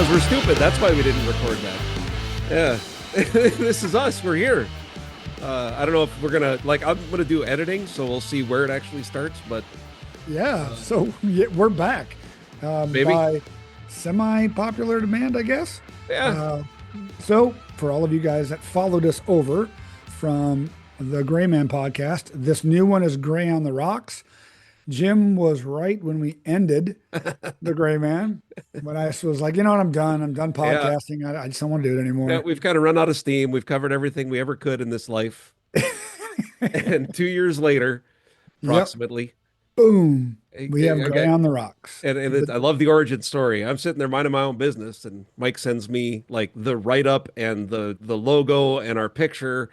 because we're stupid. That's why we didn't record that. Yeah. This is us. We're here. I don't know if we're gonna I'm gonna do editing, so we'll see where it actually starts, but Yeah, so yeah, we're back maybe. by semi-popular demand, I guess. Yeah. Uh, so, for all of you guys that followed us over from the Gray Man podcast, this new one is Gray on the Rocks. Jim was right when we ended the Gray Man. When I was like, you know what, I'm done. I'm done Yeah. podcasting. I just don't want to do it Yeah, anymore. we've kind of run out of steam. We've covered everything we ever could in this life. And 2 years later, Yep, approximately, boom. We have I Gray got on the Rocks. I love the origin story. I'm sitting there minding my own business, and Mike sends me like the write up and the logo and our picture,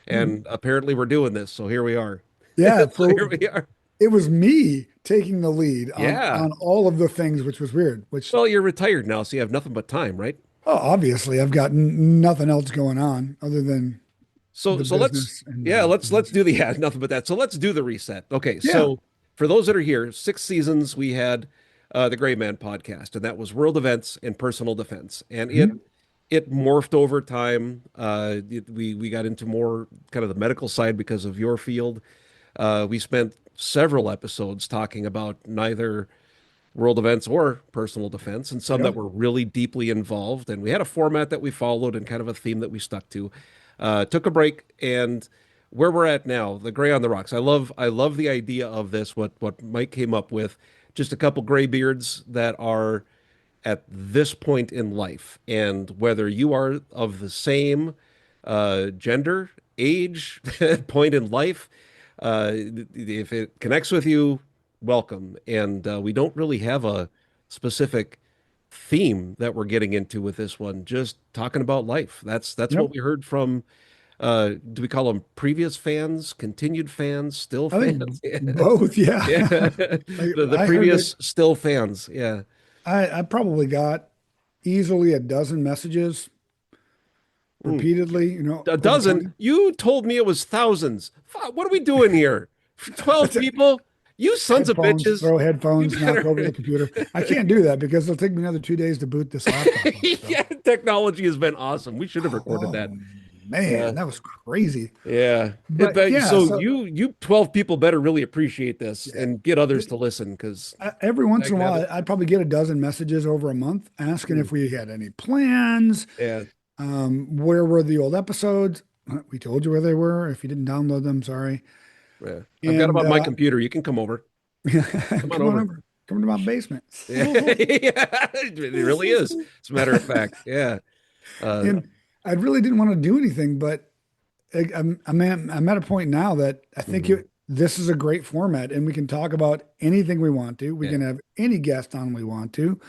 and apparently we're doing this. So here we are. Yeah, So here we are. it was me taking the lead on Yeah. all of the things, which was weird. Which, Well, you're retired now, so you have nothing but time, right? oh, obviously, I've got nothing else going on other than So the so let's business and yeah, the let's do business. the yeah, nothing but that. So let's do the reset. Okay, Yeah. so for those that are here, 6 seasons we had the Gray Man podcast, and that was world events and personal defense. And it Mhm. it morphed over time. We got into more kind of the medical side because of your field. We spent several episodes talking about neither world events or personal defense, and some that Yep. were really deeply involved. And we had a format that we followed and kind of a theme that we stuck to. Took a break, and where we're at now, the Gray on the Rocks. I love the idea of this. What Mike came up with, just a couple gray beards that are at this point in life, and whether you are of the same gender, age, point in life, if it connects with you, welcome. And we don't really have a specific theme that we're getting into with this one. Just talking about life. That's what Yep. we heard from. Do we call them previous fans, continued fans, still I think fans? Yeah, both. Yeah. yeah. Like, The I heard it. previous still fans. Yeah. I probably got easily a dozen messages Hmm. repeatedly, A over dozen. time. You told me it was thousands. What are we doing here? 12 That's it. people? You sons of Headphones, bitches. throw You headphones, knock over the better. computer. I can't do that because it'll take me another 2 days to boot this laptop up. So, Yeah, technology has been awesome. We should have recorded oh that. man, Yeah. that was crazy. Yeah. But yeah, So so you 12 people better really appreciate this yeah, and get others to listen because every once that in a can happen. while, I'd probably get a dozen messages over a month asking Hmm. if we had any plans. Yeah. Where were the old episodes? We told you where they were. If you didn't download them, sorry. Yeah. I've got them And on my computer. You can come over. Come on come on over. over, come to my basement. Yeah. Yeah. It really is. As a matter of fact. Yeah. Uh, And I really didn't want to do anything, but I'm at a point now that I think mhm. this is a great format, and we can talk about anything we want to. We Yeah. can have any guest on we want to.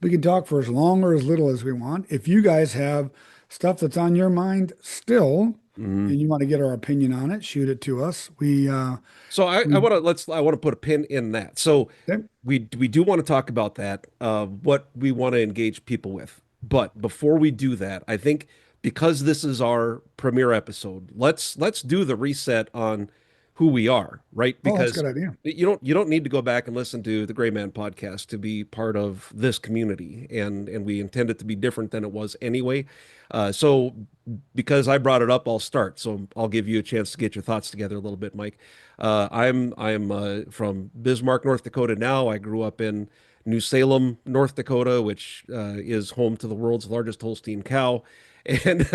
We can talk for as long or as little as we want. If you guys have stuff that's on your mind still, Mhm. and you want to get our opinion on it, shoot it to us. So I We want to I want to put a pin in that. So okay, we do want to talk about that, what we want to engage people with. But before we do that, I think because this is our premiere episode, let's do the reset on who we are, right? oh, that's a Because good idea. you don't need to go back and listen to the Gray Man podcast to be part of this community, and we intend it to be different than it was anyway. So because I brought it up, I'll start. So I'll give you a chance to get your thoughts together a little bit, Mike. I'm from Bismarck, North Dakota now. I grew up in New Salem, North Dakota, which is home to the world's largest Holstein cow. And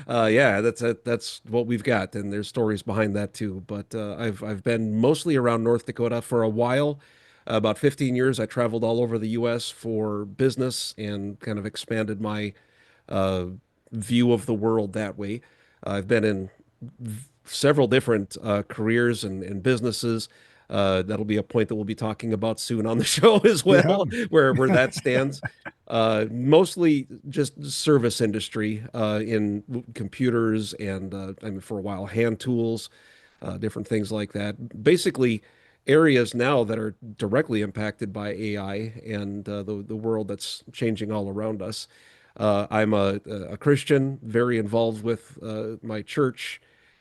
yeah, that's what we've got, and there's stories behind that too. But I've been mostly around North Dakota for a while. About 15 years, I traveled all over the U.S. for business and kind of expanded my uh, view of the world that way. I've been in several different careers and businesses. That'll be a point that we'll be talking about soon on the show as Yeah. well, where that stands. Mostly just service industry in computers and I mean for a while hand tools, different things like that. Basically, areas now that are directly impacted by AI and the world that's changing all around us. I'm a Christian, very involved with my church,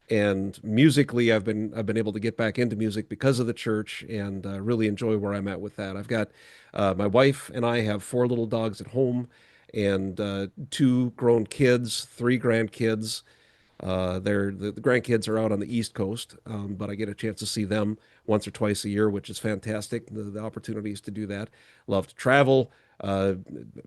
and musically, I've been able to get back into music because of the church, and really enjoy where I'm at with that. I've got my wife and I have four little dogs at home, and two grown kids, three grandkids. The grandkids are out on the East Coast, but I get a chance to see them once or twice a year, which is fantastic. The opportunities to do that. Love to travel, uh,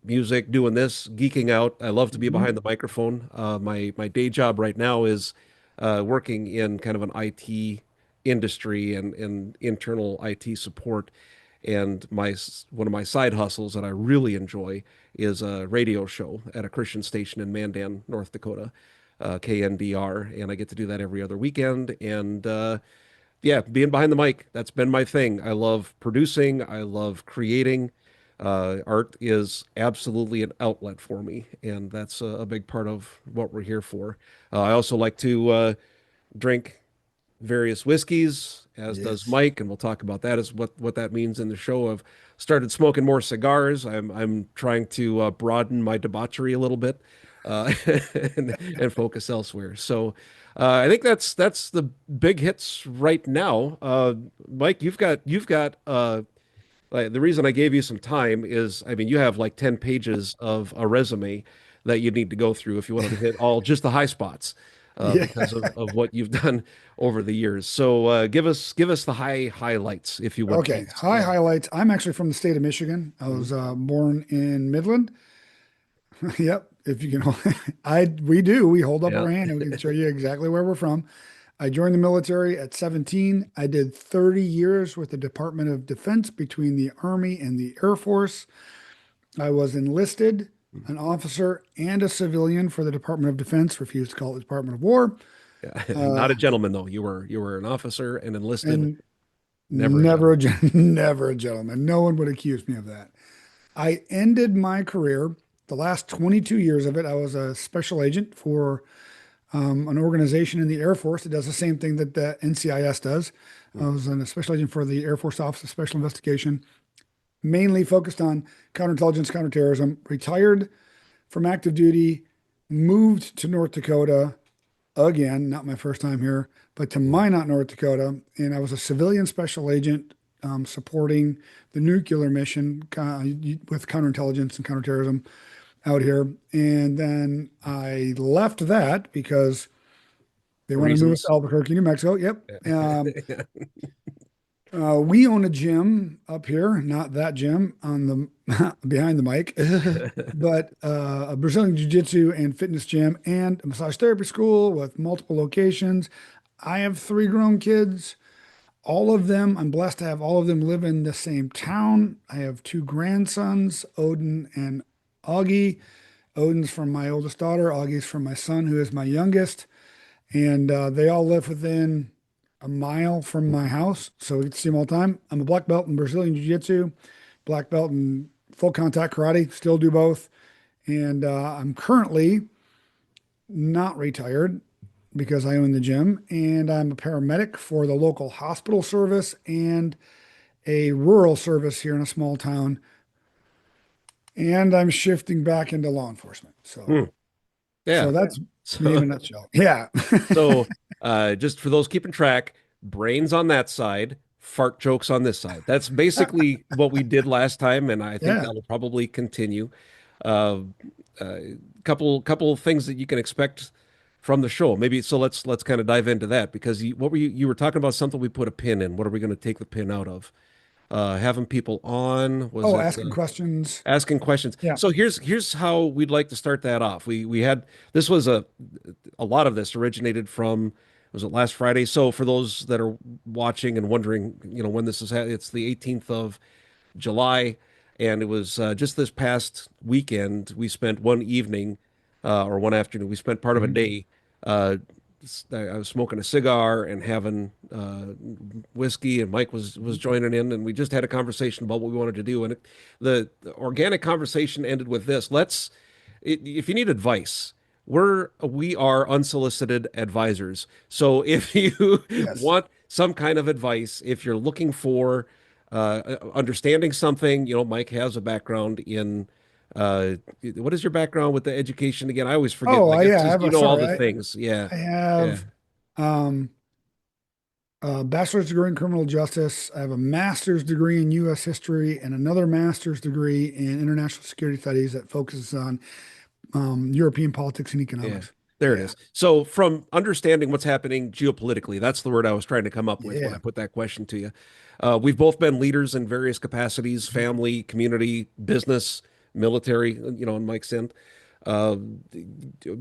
music, doing this, geeking out. I love to be Mhm. behind the microphone. My day job right now is working in kind of an IT industry and internal IT support. And one of my side hustles that I really enjoy is a radio show at a Christian station in Mandan, North Dakota, KNDR, and I get to do that every other weekend. And yeah, being behind the mic, that's been my thing. I love producing. I love creating. Art is absolutely an outlet for me, and that's a big part of what we're here for. I also like to drink various whiskeys, as does Yes. Mike, and we'll talk about that as what that means in the show. I've started smoking more cigars. I'm trying to broaden my debauchery a little bit, uh, and focus elsewhere. So I think that's the big hits right now. Mike, you've got the reason I gave you some time is, I mean, you have like 10 pages of a resume that you need to go through if you wanted to hit all just the high spots, Yeah. because of what you've done over the years. So give us the highlights, if you would, Okay. please. High Yeah. highlights. I'm actually from the state of Michigan. I Mhm. was born in Midland. Yep. If you can, we do. We hold up Yeah. our hand and we can show you exactly where we're from. I joined the military at 17. I did 30 years with the Department of Defense between the Army and the Air Force. I was enlisted, an officer, and a civilian for the Department of Defense, refused to call it the Department of War. Yeah. Uh, Not a gentleman though. You were an officer and enlisted, and never a never gentleman. a never a gentleman. No one would accuse me of that. I ended my career, the last 22 years of it. I was a special agent for an organization in the Air Force that does the same thing that the NCIS does. I was a special agent for the Air Force Office of Special Investigation, mainly focused on counterintelligence, counterterrorism. Retired from active duty, moved to North Dakota again, not my first time here, but to Minot, North Dakota. And I was a civilian special agent supporting the nuclear mission with counterintelligence and counterterrorism out here. And then I left that because they wanted to move us to Reasons. Albuquerque, New Mexico. Yep. Yeah. We own a gym up here, not that gym on the behind the mic, but a Brazilian Jiu-Jitsu and fitness gym and a massage therapy school with multiple locations. I have three grown kids. All of them, I'm blessed to have all of them live in the same town. I have two grandsons, Odin and Augie. Odin's from my oldest daughter, Augie's from my son, who is my youngest. And they all live within a mile from my house, so we get to see them all the time. I'm a black belt in Brazilian Jiu-Jitsu, black belt in full contact karate, still do both. And I'm currently not retired because I own the gym, and I'm a paramedic for the local hospital service and a rural service here in a small town. And I'm shifting back into law enforcement. So, Hmm. so Yeah. that's me in So a nutshell. Yeah. So, just for those keeping track, brains on that side, fart jokes on this side. That's basically what we did last time, and I think Yeah. that'll probably continue. Uh, uh, couple of things that you can expect from the show. Maybe so. Let's kind of dive into that because what were you were talking about something we put a pin in. What are we going to take the pin out of? Having people on, was Oh, it asking questions. asking questions? Yeah. So here's how we'd like to start that off. We had this was a lot of this originated from, was it last Friday? So for those that are watching and wondering, when this is, it's the 18th of July, and it was just this past weekend. We spent one evening, or one afternoon. We spent part of a Mhm. day. Uh, I was smoking a cigar and having whiskey, and Mike was joining in, and we just had a conversation about what we wanted to do. And the organic conversation ended with this: if you need advice, we are unsolicited advisors. So if you Yes. want some kind of advice, if you're looking for understanding something, Mike has a background in what is your background with the education again? I always forget. Oh, Like it's yeah. I just have a all sorry. the things. Yeah, I yeah. have um bachelor's degree in criminal justice. I have a master's degree in U.S. history and another master's degree in international security studies that focuses on European politics and Yeah, economics. there it Yeah. is. So, from understanding what's happening geopolitically, that's the word I was trying to come up with when I Yeah. put that question to you. We've both been leaders in various capacities, family, community, business, military, on Mike's end. Uh,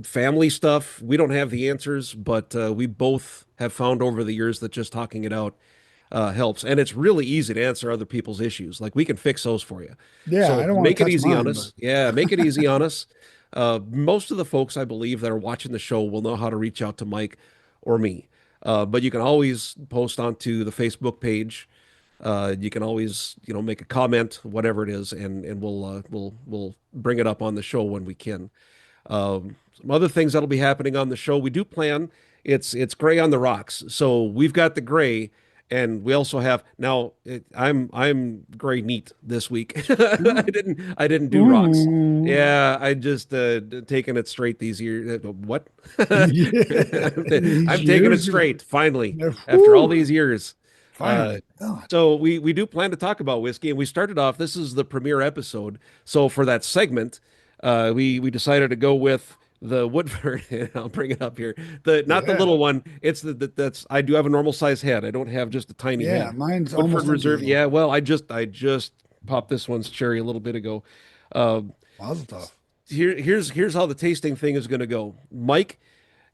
Family stuff, we don't have the answers, but we both have found over the years that just talking it out helps. And it's really easy to answer other people's issues. Like we can fix those for you. Yeah. So I don't want make to it touch easy on mine, but us. Yeah, make it easy on us. Most of the folks I believe that are watching the show will know how to reach out to Mike or me. But you can always post onto the Facebook page. You can always, make a comment, whatever it is, and we'll bring it up on the show when we can. Some other things that'll be happening on the show. We do plan. It's Gray on the Rocks. So we've got the Gray, and we also have now. I'm Gray neat this week. I didn't do rocks. ooh, Yeah, I just taking it straight these years. What? yeah, these I'm taking it years, straight finally after all whew, these years. Uh, finally. God. so we do plan to talk about whiskey, and we started off. This is the premiere episode. So for that segment, we decided to go with the Woodford. I'll bring it up here. The Not the Yeah. little one. It's that's I do have a normal size head. I don't have just a tiny Yeah. head. Mine's Woodford almost empty Reserve. though. Yeah. Well, I just popped this one's cherry a little bit ago. Um, Mazel tov. here's how the tasting thing is going to go. Mike,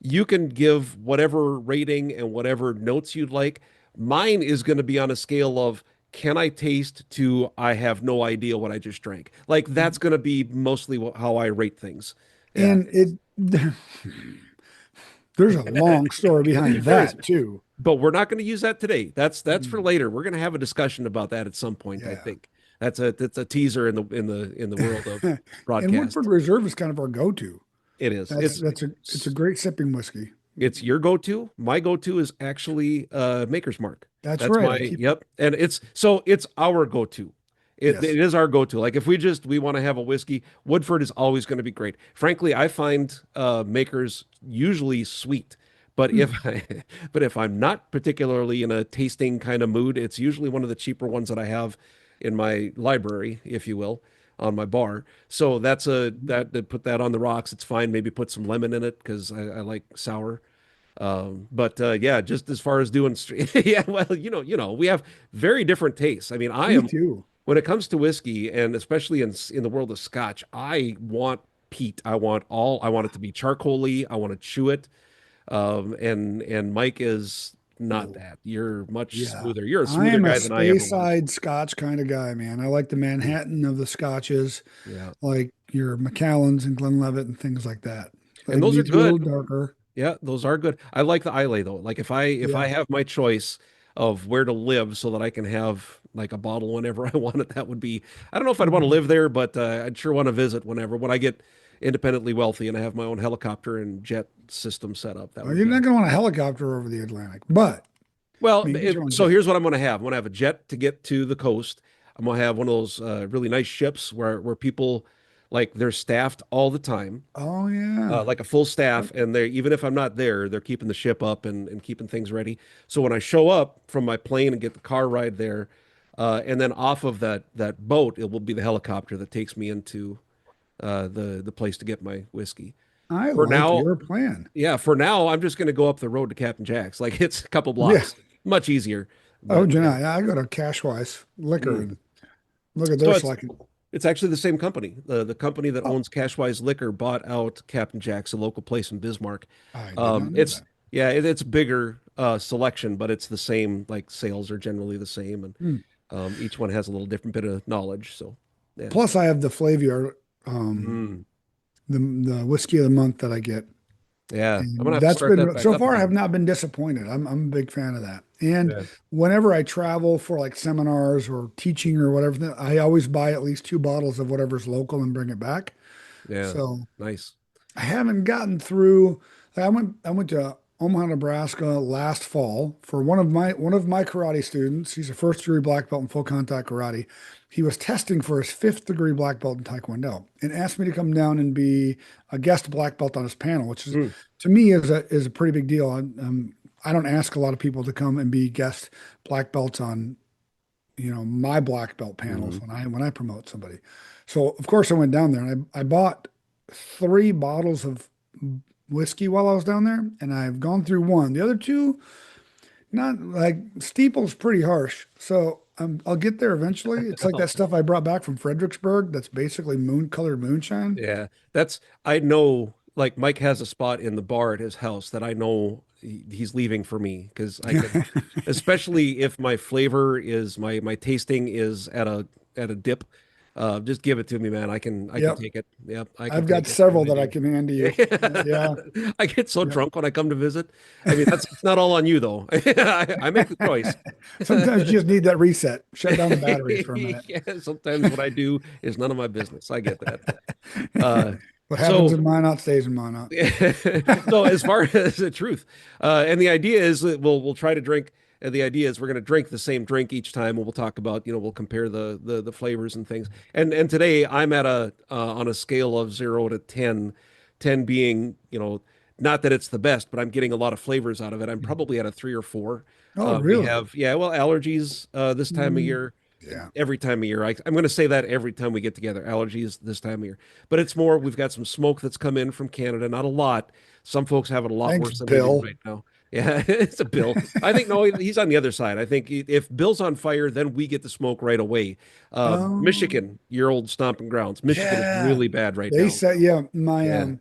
you can give whatever rating and whatever notes you'd like. Mine is going to be on a scale of can I taste to I have no idea what I just drank. Like that's going to be mostly how I rate things. Yeah. And there's a long story behind There is. that too. But we're not going to use that today. That's for Mm, later. We're going to have a discussion about that at some point, I yeah. think. That's a teaser in the world of And Woodford broadcast. Reserve is kind of our go-to. It is. It's a great sipping whiskey. It's your go-to. My go-to is actually Maker's Mark. That's That's right. my I keep yep. And it's our go-to. It yes. is our go-to. Like if we want to have a whiskey, Woodford is always going to be great. Frankly, I find Makers usually sweet. But if Mm. I, but if I'm not particularly in a tasting kind of mood, it's usually one of the cheaper ones that I have in my library, if you will, on my bar. So that put that on the rocks. It's fine. Maybe put some lemon in it because I like sour. But yeah, just as far as doing, yeah, well, we have very different tastes. I mean, Me too. when it comes to whiskey, and especially in the world of Scotch, I want peat. I want it to be charcoaly. I want to chew it. And Mike is not Oh, that. You're much yeah. smoother. You're a I smoother am a guy than I ever was. Speyside Scotch kind of guy, man. I like the Mm. Manhattan of the Scotches, Yeah, like your Macallans and Glenlivet and things like that. and It those are needs to be a little good. darker. Yeah, those are good. I like the Islay though. Like if I Yeah. have my choice of where to live so that I can have like a bottle whenever I want it, that would be. I don't know if I'd want to Mhm. live there, but I'd sure want to visit when I get independently wealthy and I have my own helicopter and jet system set up. That Well, would you're be. not going to want a helicopter over the Atlantic, but I Well, mean, get your own so jet. here's what I'm going to have. I'm going to have a jet to get to the coast. I'm going to have one of those really nice ships where people like they're staffed all the time, Oh yeah. like a full staff, and they even if I'm not there, they're keeping the ship up and keeping things ready. So when I show up from my plane and get the car ride there, and then off of that boat, it will be the helicopter that takes me into the place to get my whiskey. I For like now, your plan. yeah, for now, I'm just going to go up the road to Captain Jack's. Like it's a couple Yeah. blocks, much easier. Oh, But yeah. Janai, I go to Cashwise Liquor Mm. and look at So their selection. it's actually the same company. The company that Oh, owns Cashwise Liquor bought out Captain Jack's, a local place in Bismarck. I did not know It's that. yeah, it's bigger selection, but it's the same. Like sales are generally the same, and Hmm. each one has a little different bit of knowledge. So yeah. Plus, I have the Flaviar, um, Mm. the whiskey of the month that I get. Yeah, I'm gonna And have to that's start that been back so up far, I have again. not been disappointed. I'm a big fan of that. And Yeah, whenever I travel for like seminars or teaching or whatever, I always buy at least two bottles of whatever's local and bring it back. yeah, So nice. I haven't gotten through. I went to Omaha, Nebraska last fall for one of my karate students. He's a first degree black belt in full contact karate. He was testing for his fifth degree black belt in Taekwondo and asked me to come down and be a guest black belt on his panel, which is Mm. to me is a pretty big deal. I don't ask a lot of people to come and be guest black belts on, my black belt panels Hmm. when I promote somebody. So of course I went down there and I bought 3 bottles of whiskey while I was down there, and I've gone through one. The other two, not like Steeple's pretty harsh. So I'll get there eventually. It's like that stuff I brought back from Fredericksburg that's basically moon colored moonshine. Yeah, I know, like Mike has a spot in the bar at his house that I know he's leaving for me because I can, especially if my flavor is my tasting is at a dip, just give it to me, man. I can Yep. take it. Yep, I can I've got take it. I several really that I do. can hand to you. Yeah. I get so Yep. drunk when I come to visit. I mean, that's it's not all on you though. I make the choice. Sometimes you just need that reset. Shut down the batteries for a minute. Yeah, sometimes what I do is none of my business. I get that. Uh, What happens so in Minot stays in Minot. So as far as the truth, and the idea is that we'll try to drink. And the idea is we're going to drink the same drink each time, and we'll talk about we'll compare the flavors and things. And today I'm at a on a scale of 0 to 10, 10 being not that it's the best, but I'm getting a lot of flavors out of it. I'm probably at a 3 or 4. Oh, We really? have well allergies this time of Mm, year yeah. every time of year. I'm going to say that every time we get together. Allergies this time of year, but it's more. We've got some smoke that's come in from Canada. Not a lot. Some folks have it a lot Thanks, worse than we do Bill. right now. Yeah, it's a Bill. I think no, he's on the other side. I think if Bill's on fire, then we get the smoke right away. Oh, Michigan, your old stomping grounds. Michigan is yeah. really bad right They now. said, yeah, my Yeah.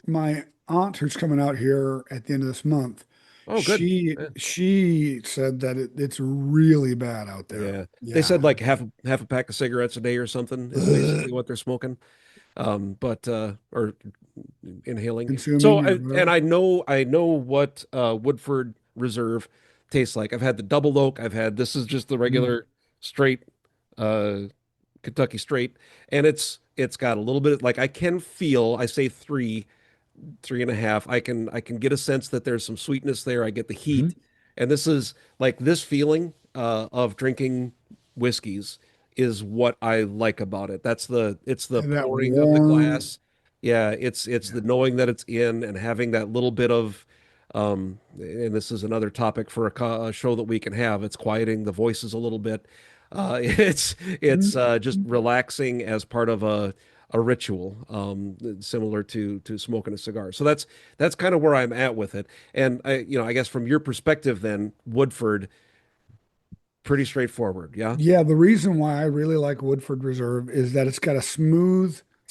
my aunt who's coming out here at the end of this month, Oh, good. she Yeah. she said that it's really bad out there. Yeah. They Yeah. said like half a pack of cigarettes a day or something is Ugh. basically what they're smoking. But or inhaling. So Consuming or and whatever. I know what Woodford Reserve tastes like. I've had the double oak. I've had this is just the Mm. regular straight uh Kentucky straight, and it's got a little bit like I can feel. I say 3.5. I can get a sense that there's some sweetness there. I get the Mhm. heat, and this is like this feeling of drinking whiskeys is what I like about it. It's the And that pouring of the warm, glass. Yeah, it's yeah. the knowing that it's in and having that little bit of and this is another topic for a show that we can have. It's quieting the voices a little bit. It's just Mhm. relaxing as part of a ritual, similar to smoking a cigar. So that's kind of where I'm at with it. And I guess from your perspective, then Woodford, pretty straightforward. Yeah, Yeah, the reason why I really like Woodford Reserve is that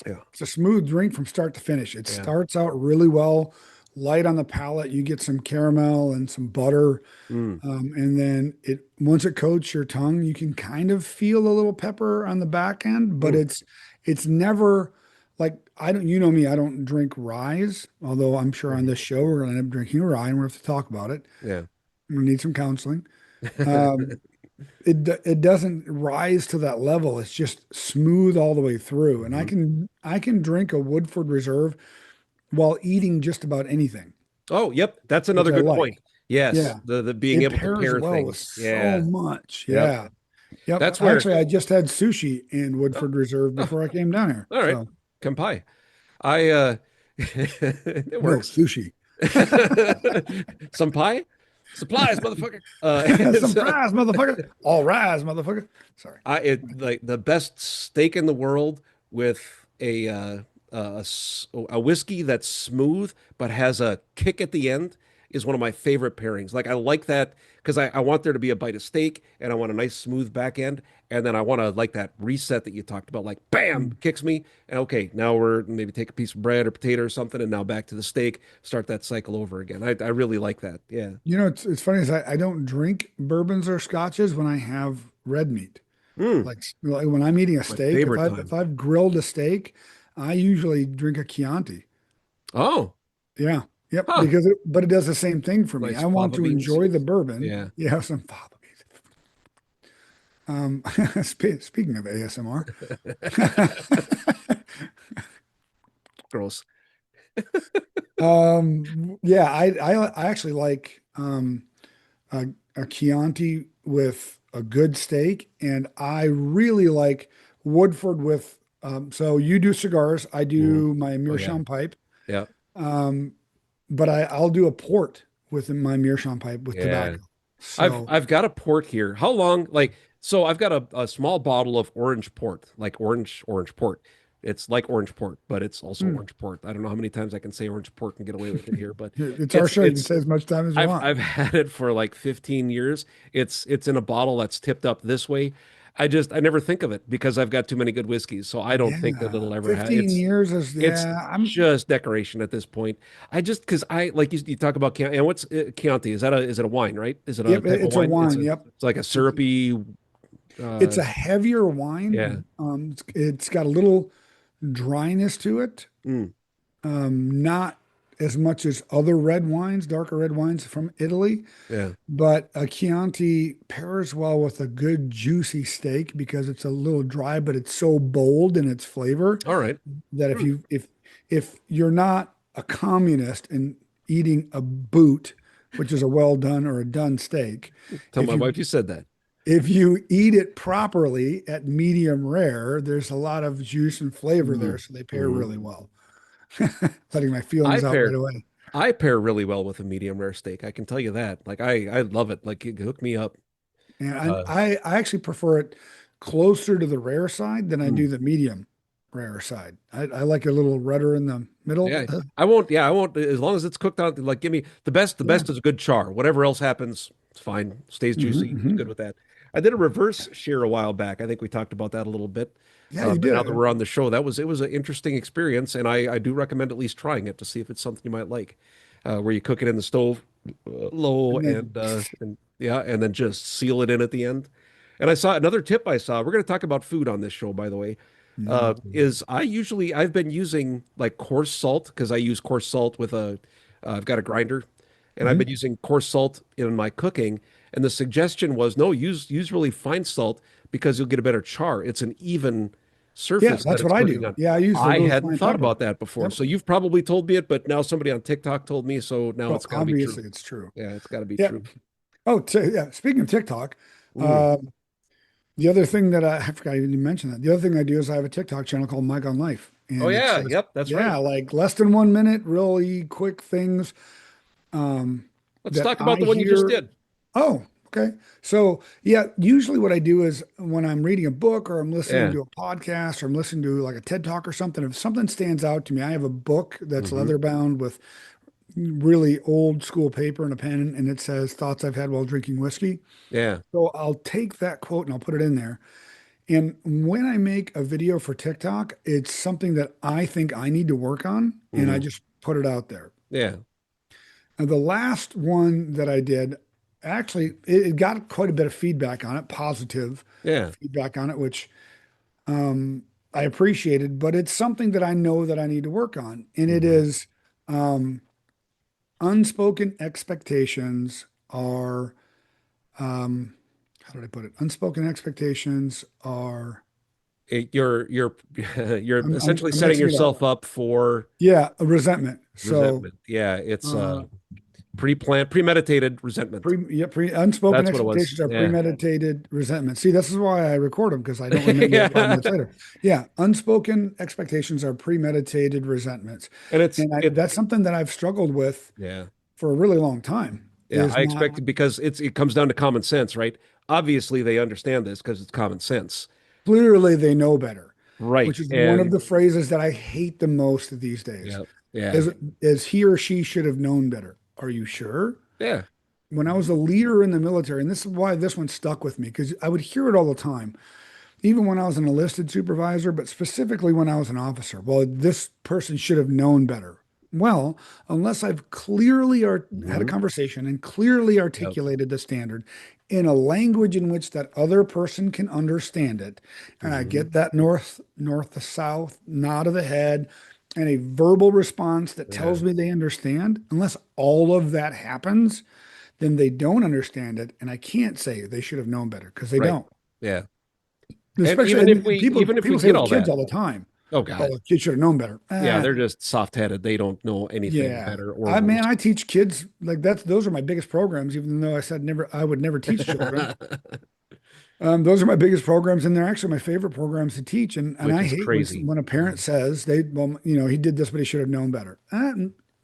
yeah, it's a smooth drink from start to finish. It yeah. starts out really well, light on the palate. You get some caramel and some butter. Mm, And then once it coats your tongue, you can kind of feel a little pepper on the back end, but mm, it's never like I don't, me, I don't drink ryes, although I'm sure on right. this show we're gonna end up drinking rye and we're gonna have to talk about it. Yeah. We need some counseling. Um, it doesn't rise to that level. It's just smooth all the way through. And Mhm. I can drink a Woodford Reserve while eating just about anything, Oh, yep. That's which another I good point. like. Yes, Yeah. the being It able to pairs pair well with things. so Yeah. much. Yep. Yeah. Yep. That's where. I just had sushi in Oh, Woodford Reserve oh, before I came down here. all right. So Kampai. I it no works. sushi. Some pie? Supplies, motherfucker. So Surprise, motherfucker. All rise, motherfucker. Sorry. like the best steak in the world with a whiskey that's smooth but has a kick at the end is one of my favorite pairings. Like I like that because I want there to be a bite of steak and I want a nice smooth back end and then I want to like that reset that you talked about, like bam, Mm. kicks me and okay, now we're maybe take a piece of bread or potato or something and now back to the steak, start that cycle over again. I really like that. Yeah. It's funny is I don't drink bourbons or scotches when I have red meat. Mm, Like when I'm eating a my steak, favorite if time. I've grilled a steak, I usually drink a Chianti. Oh, Yeah. Yep. huh. But it does the same thing for me. Nice I want fava to beans. enjoy the bourbon. Yeah. Yeah, some fava beans. Speaking of ASMR, Gross. yeah, I actually like a, a Chianti with a good steak, and I really like Woodford with. So you do cigars, I Mhm. do my Oh yeah. meerschaum pipe, Yeah. um, but I'll do a port with my meerschaum pipe with Yeah. tobacco. So, I've got a port here. How long? Like, so I've got a small bottle of orange port, like orange port. It's like orange port, but it's also hmm, orange port. I don't know how many times I can say orange port and get away with it here, but it's our show. You can it's say as much time as you want. I've had it for like 15 years. It's in a bottle that's tipped up this way. I never think of it because I've got too many good whiskeys, so I don't think that Yeah. it'll ever have 15 years is, it's yeah, just decoration at this point. I just because I like you talk about Chianti, and what's Chianti? Is it a wine, right? Is it a yep, type of it's a wine? wine. Yep. It's like a It's, syrupy it's uh a heavier yeah. wine. It's got a little dryness to it. Mm, Not as much as other red wines, darker red wines from Italy, yeah. but a Chianti pairs well with a good juicy steak because it's a little dry, but it's so bold in its flavor All right. that Hmm. if you're not a communist and eating a boot, which is a well done or a done steak, Tell if my you wife you said that. if you eat it properly at medium rare, there's a lot of juice and flavor there, Mm, so they pair hmm. really well. Letting my I feelings out right pair away. I pair really well with a medium rare steak. I can tell you that. Like I love it. Like you hook me up. And Uh, I actually prefer it closer to the rare side than I mm. do the medium rare side. I like a little redder in the middle. Yeah, I won't. Yeah, I won't. As long as it's cooked out, like give me the best. The Yeah. best is a good char. Whatever else happens, it's fine. Stays Hmm, juicy. It's good hmm. with that. I did a reverse shear a while back. I think we talked about that a little bit. Yeah, you But now that did. we're on the show, it was an interesting experience, and I do recommend at least trying it to see if it's something you might like. Where you cook it in the stove low And then, and yeah, and then just seal it in at the end. And I saw another tip I saw. We're going to talk about food on this show, by the way. mm, Is I've been using like coarse salt because I use coarse salt with I've got a grinder, and I've been mhm. using coarse salt in my cooking. And the suggestion was no, use really fine salt because you'll get a better char. It's an even Yeah, surface that that's it's what I cooking do. on. Yeah, I use the I really hadn't fine thought pepper. about that before. Yep. So you've probably told me it, but now somebody on TikTok told me, so now Well, it's got to be true. obviously it's true. Yeah, it's got to be Yeah. true. Oh, yeah. Speaking of TikTok, Mm. uh, the other thing that I forgot I didn't mention that. The other thing I do is I have a TikTok channel called Mike on Life, Oh and it's yeah, just yep, that's right. yeah, like less than 1 minute, really quick things um, Let's that talk I about the one you just hear. did. Oh, okay. So yeah, usually what I do is when I'm reading a book or I'm listening Yeah. to a podcast or I'm listening to like a TED Talk or something, if something stands out to me, I have a book that's Hmm. leather bound with really old school paper and a pen, and it says thoughts I've had while drinking whiskey. Yeah. So I'll take that quote and I'll put it in there. And when I make a video for TikTok, it's something that I think I need to work on, and I Hmm. just put it out there. Yeah. And the last one that I did, actually, it got quite a bit of feedback on it, positive Yeah. feedback on it, which I appreciated, but it's something that I know that I need to work on. And it Hmm. is um, unspoken expectations are, how did I put it? Unspoken expectations are, You're you're essentially I'm setting mixing it up. yourself up for Yeah, a resentment. So, resentment. Yeah, it's uh, pre-planned, premeditated resentment. unspoken That's what it was. expectations are Yeah. premeditated resentment. See, this is why I record them because I don't remember it 5 minutes Yeah. later. Yeah, unspoken expectations are premeditated resentments, And it's and it that's something that I've struggled with yeah. for a really long time. Yeah, Is I not expected because it comes down to common sense, right? Obviously they understand this because it's common sense. clearly they know better, Right. which is one of And the phrases that I hate the most these days. yeah. Yeah. Is is he or she should have known better? Are you sure? Yeah. When I was a leader in the military, and this is why this one stuck with me because I would hear it all the time, even when I was an enlisted supervisor, but specifically when I was an officer. Well, this person should have known better. Well, unless I've clearly had a Hmm. conversation and clearly Yep. articulated the standard in a language in which that other person can understand it, and I Hmm. get that north to south nod of the head and a verbal response that Yeah. tells me they understand, unless all of that happens, then they don't understand it. And I can't say they should have known better because they Right. don't. Yeah. And Especially, and even if we people say get with all kids that, all the time, oh "Oh, God. the kids should have known better." Yeah, they're just soft-headed. They don't know anything Yeah. better or I worse. man, I teach kids like that's those are my biggest programs. Even though I said never, I would never teach children. Those are my biggest programs, and they're actually my favorite programs to teach. And Which I is hate when crazy. a parent says they, well, he did this, but he should have known better.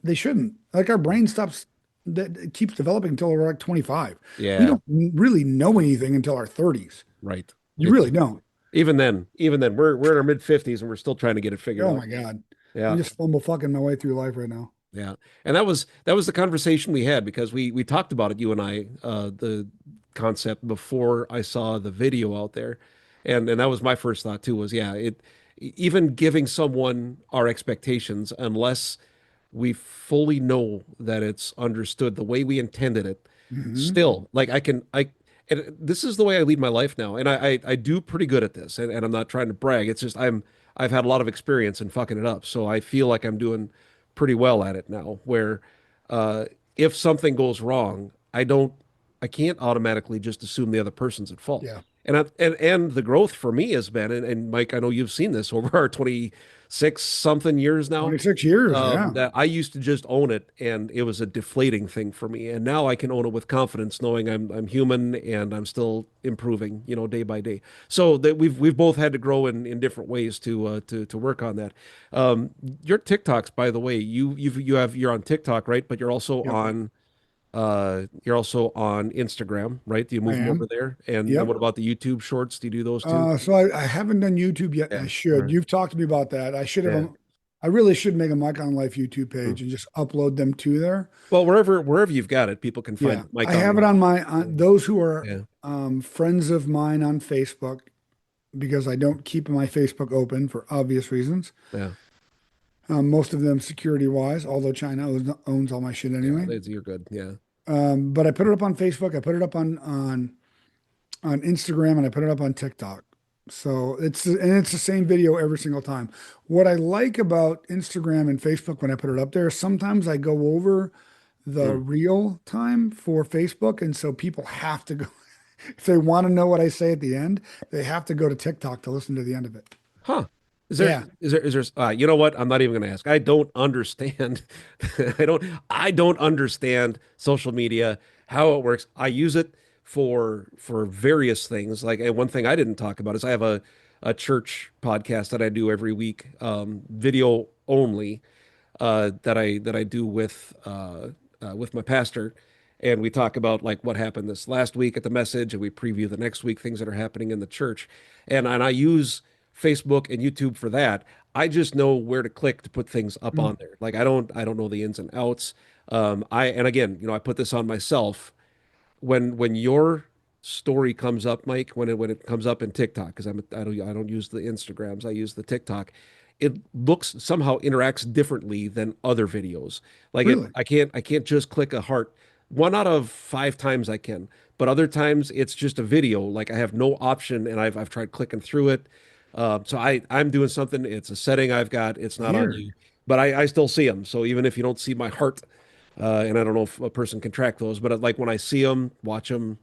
They shouldn't. Like our brain stops. that keeps developing until we're like 25. We Yeah, don't really know anything until our 30s. right. You It's really don't. even then, we're in our mid 50s and we're still trying to get it figured Oh out. my God. I'm Yeah. just fumble fucking my way through life right now. Yeah. And that was the conversation we had because we talked about it, you and I, the concept before I saw the video out there. And that was my first thought too, was yeah, even giving someone our expectations, unless we fully know that it's understood the way we intended it, Hmm. still, like and this is the way I lead my life now. And I do pretty good at this. And I'm not trying to brag. It's just I've had a lot of experience in fucking it up. So I feel like I'm doing pretty well at it now, where uh, if something goes wrong, I can't automatically just assume the other person's at fault. Yeah. And the growth for me has been, and Mike, I know you've seen this over our 26 something years now, 26 years. Yeah. that I used to just own it and it was a deflating thing for me. And now I can own it with confidence, knowing I'm human and I'm still improving, day by day. So that we've both had to grow in different ways to work on that. Um, your TikToks, by the way, you're on TikTok, right? But Yep. you're also on Instagram, right? Do you I move them over am. there? And Yep. what about the YouTube shorts? Do you do those too? So I haven't done YouTube yet, and Yeah. I All should. right. You've talked to me about that. Yeah. I really should make a Mike on Life YouTube Mm. page and just upload them to there. Well, wherever you've got it, people can Yeah. find I Mike have it online. on on those who are Yeah. friends of mine on Facebook because I don't keep my Facebook open for obvious reasons. Yeah. Most of them security wise, although China owns all my shit Yeah, anyway. you're good. Yeah. But I put it up on Facebook. I put it up on Instagram, and I put it up on TikTok. So it's the same video every single time. What I like about Instagram and Facebook when I put it up there, sometimes I go over the Mm. real time for Facebook, and so people have to go if they want to know what I say at the end, they have to go to TikTok to listen to the end of it. Huh. Is there Yeah, you know what? I'm not even going to ask. I don't understand. I don't understand social media, how it works. I use it for various things. Like, and one thing I didn't talk about is I have a church podcast that I do every week, video only, that I do with my pastor, and we talk about like what happened this last week at the message, and we preview the next week things that are happening in the church, and I use Facebook and YouTube for that. I just know where to click to put things up mm, on there. Like I don't know the ins and outs. And again, I put this on myself when your story comes up, Mike, when it comes up in TikTok, because I don't use the Instagrams, I use the TikTok. It looks somehow interacts differently than other videos. Like really. I can't just click a heart. One out of five times I can, but other times it's just a video. Like I have no option, and I've tried clicking through it. So I'm doing something. It's a setting I've got. It's not on Weird. you, but I still see them. So even if you don't see my heart, and I don't know if a person can track those, but like when I see them, watch them.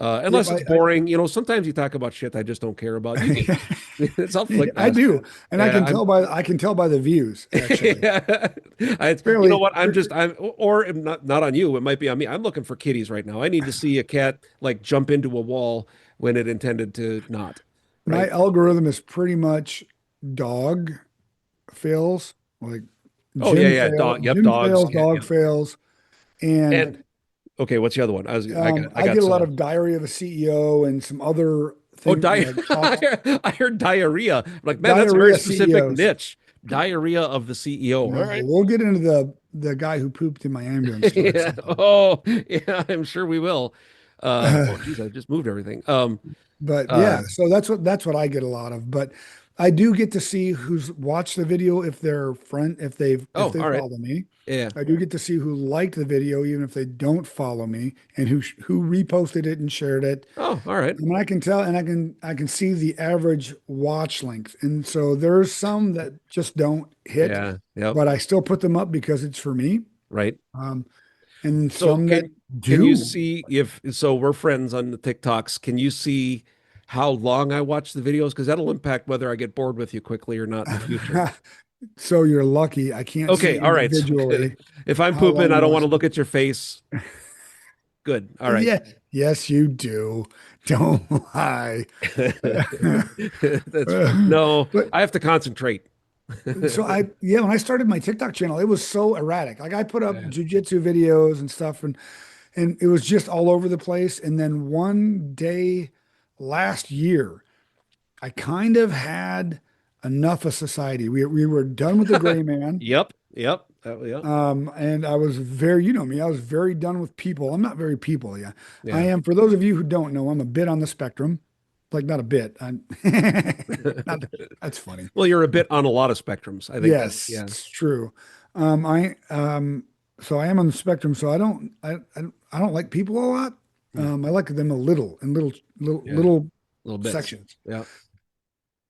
Yep, Unless it's boring, sometimes you talk about shit I just don't care about. You get I me. It's I'll flick I past do, it. and Yeah, I can tell by the views actually. yeah. You know Fairly, what? or not on you. It might be on me. I'm looking for kitties right now. I need to see a cat like jump into a wall when it intended to not. my Right? algorithm is pretty much dog fails, like Oh yeah, yeah. Dog. Yep. Gym Dogs. fails, Cat. dog Yep. fails, and And okay, what's the other one? I I got get a lot some. of Diary of a CEO and some other Oh, thing like talk I heard diarrhea. I'm like, man, that's a very diarrhea specific CEOs. niche. Diarrhea of the CEO. All No, right. we'll get into the guy who pooped in my ambulance story Yeah. sometime. Oh, yeah, I'm sure we will. Oh, geez, I just moved everything. But yeah, Uh, so that's what I get a lot of. But I do get to see who's watched the video if they're friend if oh, they all right. follow me. Yeah. I do get to see who liked the video even if they don't follow me and who reposted it and shared it. Oh, all right. And I can tell and I can see the average watch length. And so there's some that just don't hit, Yeah. Yep. but I still put them up because it's for me. Right. Um, and So some that can you do. see if so we're friends on the TikToks. Can you see how long I watch the videos? Because that'll impact whether I get bored with you quickly or not in the future. So you're lucky. I can't Okay, see all right. So good. individually If I'm how pooping, long I you don't want watch to it. look at your face. Good. All right. Yeah, yes, you do. Don't lie. That's no, But I have to concentrate. So yeah, when I started my TikTok channel, it was so erratic. Like I put up Yeah. jujitsu videos and stuff, and it was just all over the place. And then one day last year, I kind of had enough of society. We were done with the gray man. Yep. Yep. Yep. And I was very, you know me, I was very done with people. I'm not very people, yeah. I Yeah. am, for those of you who don't know, I'm a bit on the spectrum. Like not a bit. I'm not, that's funny. Well, you're a bit on a lot of spectrums. I think that, Yes, yeah. it's true. I so I am on the spectrum, so I don't like people a lot. Mm. I like them a little in Yeah. little Little bits. sections. Yeah.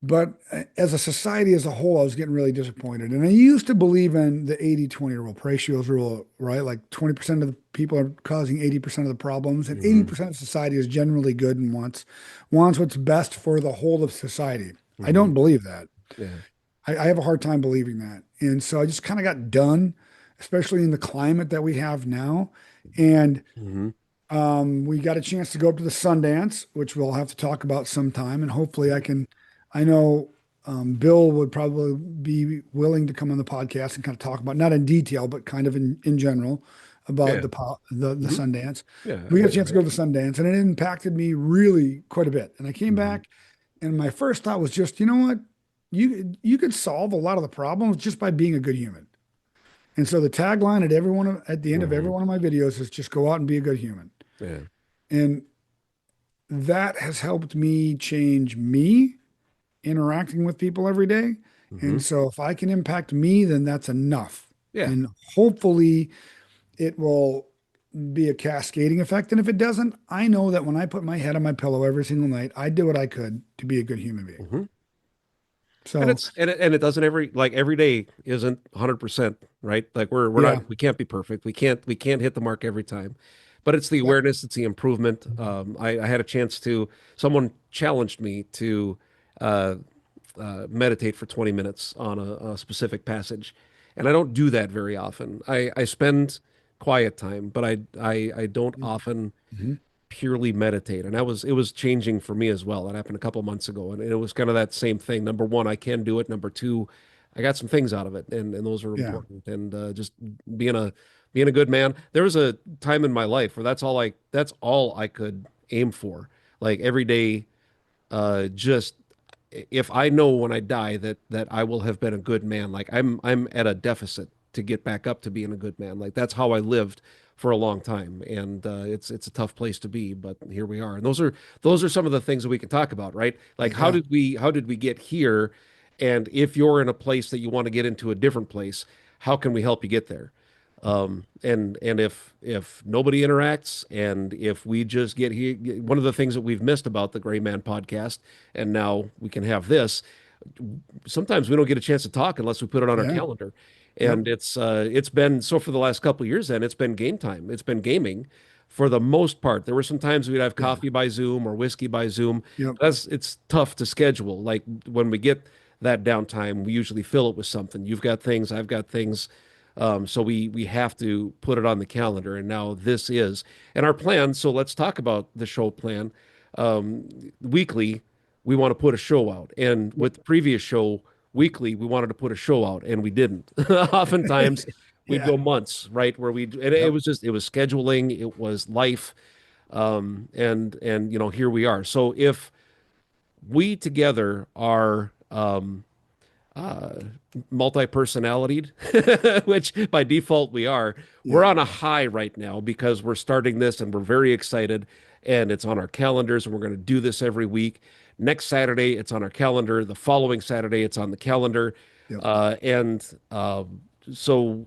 But as a society as a whole, I was getting really disappointed. And I used to believe in the 80-20 rule, Pareto's rule, right? Like 20% of the people are causing 80% of the problems, and Hmm. 80% of society is generally good and wants what's best for the whole of society. I Hmm. don't believe that. Yeah. I have a hard time believing that. And so I just kind of got done, especially in the climate that we have now. And Hmm. we got a chance to go up to the Sundance, which we'll have to talk about sometime. And hopefully I know Bill would probably be willing to come on the podcast and kind of talk about, not in detail, but kind of in general about Yeah. the Hmm. Sundance. Yeah. I We got can a do chance to that. go to the Sundance and it impacted me really quite a bit. And I came Hmm. back and my first thought was just, you know what? You could solve a lot of the problems just by being a good human. And so the tagline at the end of every Hmm. one of my videos is just go out and be a good human. Yeah. And that has helped me change me interacting with people every day. Hmm. And so if I can impact me, then that's enough. Yeah. And hopefully it will be a cascading effect. And if it doesn't, I know that when I put my head on my pillow every single night, I did what I could to be a good human being. Hmm. And So it doesn't every day isn't 100%, right? Like we're not yeah, we can't be perfect. We can't hit the mark every time. But it's the yeah, awareness, it's the improvement. I had a chance to someone challenged me to uh, meditate for 20 minutes on a specific passage. And I don't do that very often. I spend quiet time, but I don't often mhm, purely meditate. And it was changing for me as well. That happened a couple months ago. And it was kind of that same thing. Number one, I can do it. Number two, I got some things out of it. And those are yeah, important. And just being a being a good man. There was a time in my life where that's all I could aim for. Like every day, just if I know when I die that I will have been a good man, like I'm at a deficit to get back up to being a good man. Like that's how I lived for a long time, and it's a tough place to be, but here we are. And those are some of the things that we can talk about, right? Like yeah, how did we get here? And if you're in a place that you want to get into a different place, how can we help you get there? And if nobody interacts, and if we just get here, one of the things that we've missed about the Gray Man podcast, and now we can have this. Sometimes we don't get a chance to talk unless we put it on our yeah, calendar, yep, and it's been so for the last couple of years. Then it's been game time. It's been gaming for the most part. There were some times we'd have yeah, coffee by Zoom or whiskey by Zoom. yep, That's it's tough to schedule. Like when we get that downtime, we usually fill it with something. You've got things, I've got things. So we have to put it on the calendar, and now this is and our plan. So let's talk about the show plan. Weekly, we want to put a show out, and yep, with the previous show, weekly, we wanted to put a show out, and we didn't. Oftentimes, we'd yeah, go months, right, where we and it yep, was just it was scheduling, it was life, and here we are. So if we together are uh, multi-personalitied, which by default we are. We're yeah, on a high right now because we're starting this and we're very excited and it's on our calendars and we're going to do this every week. Next Saturday, it's on our calendar. The following Saturday, it's on the calendar. yep, And so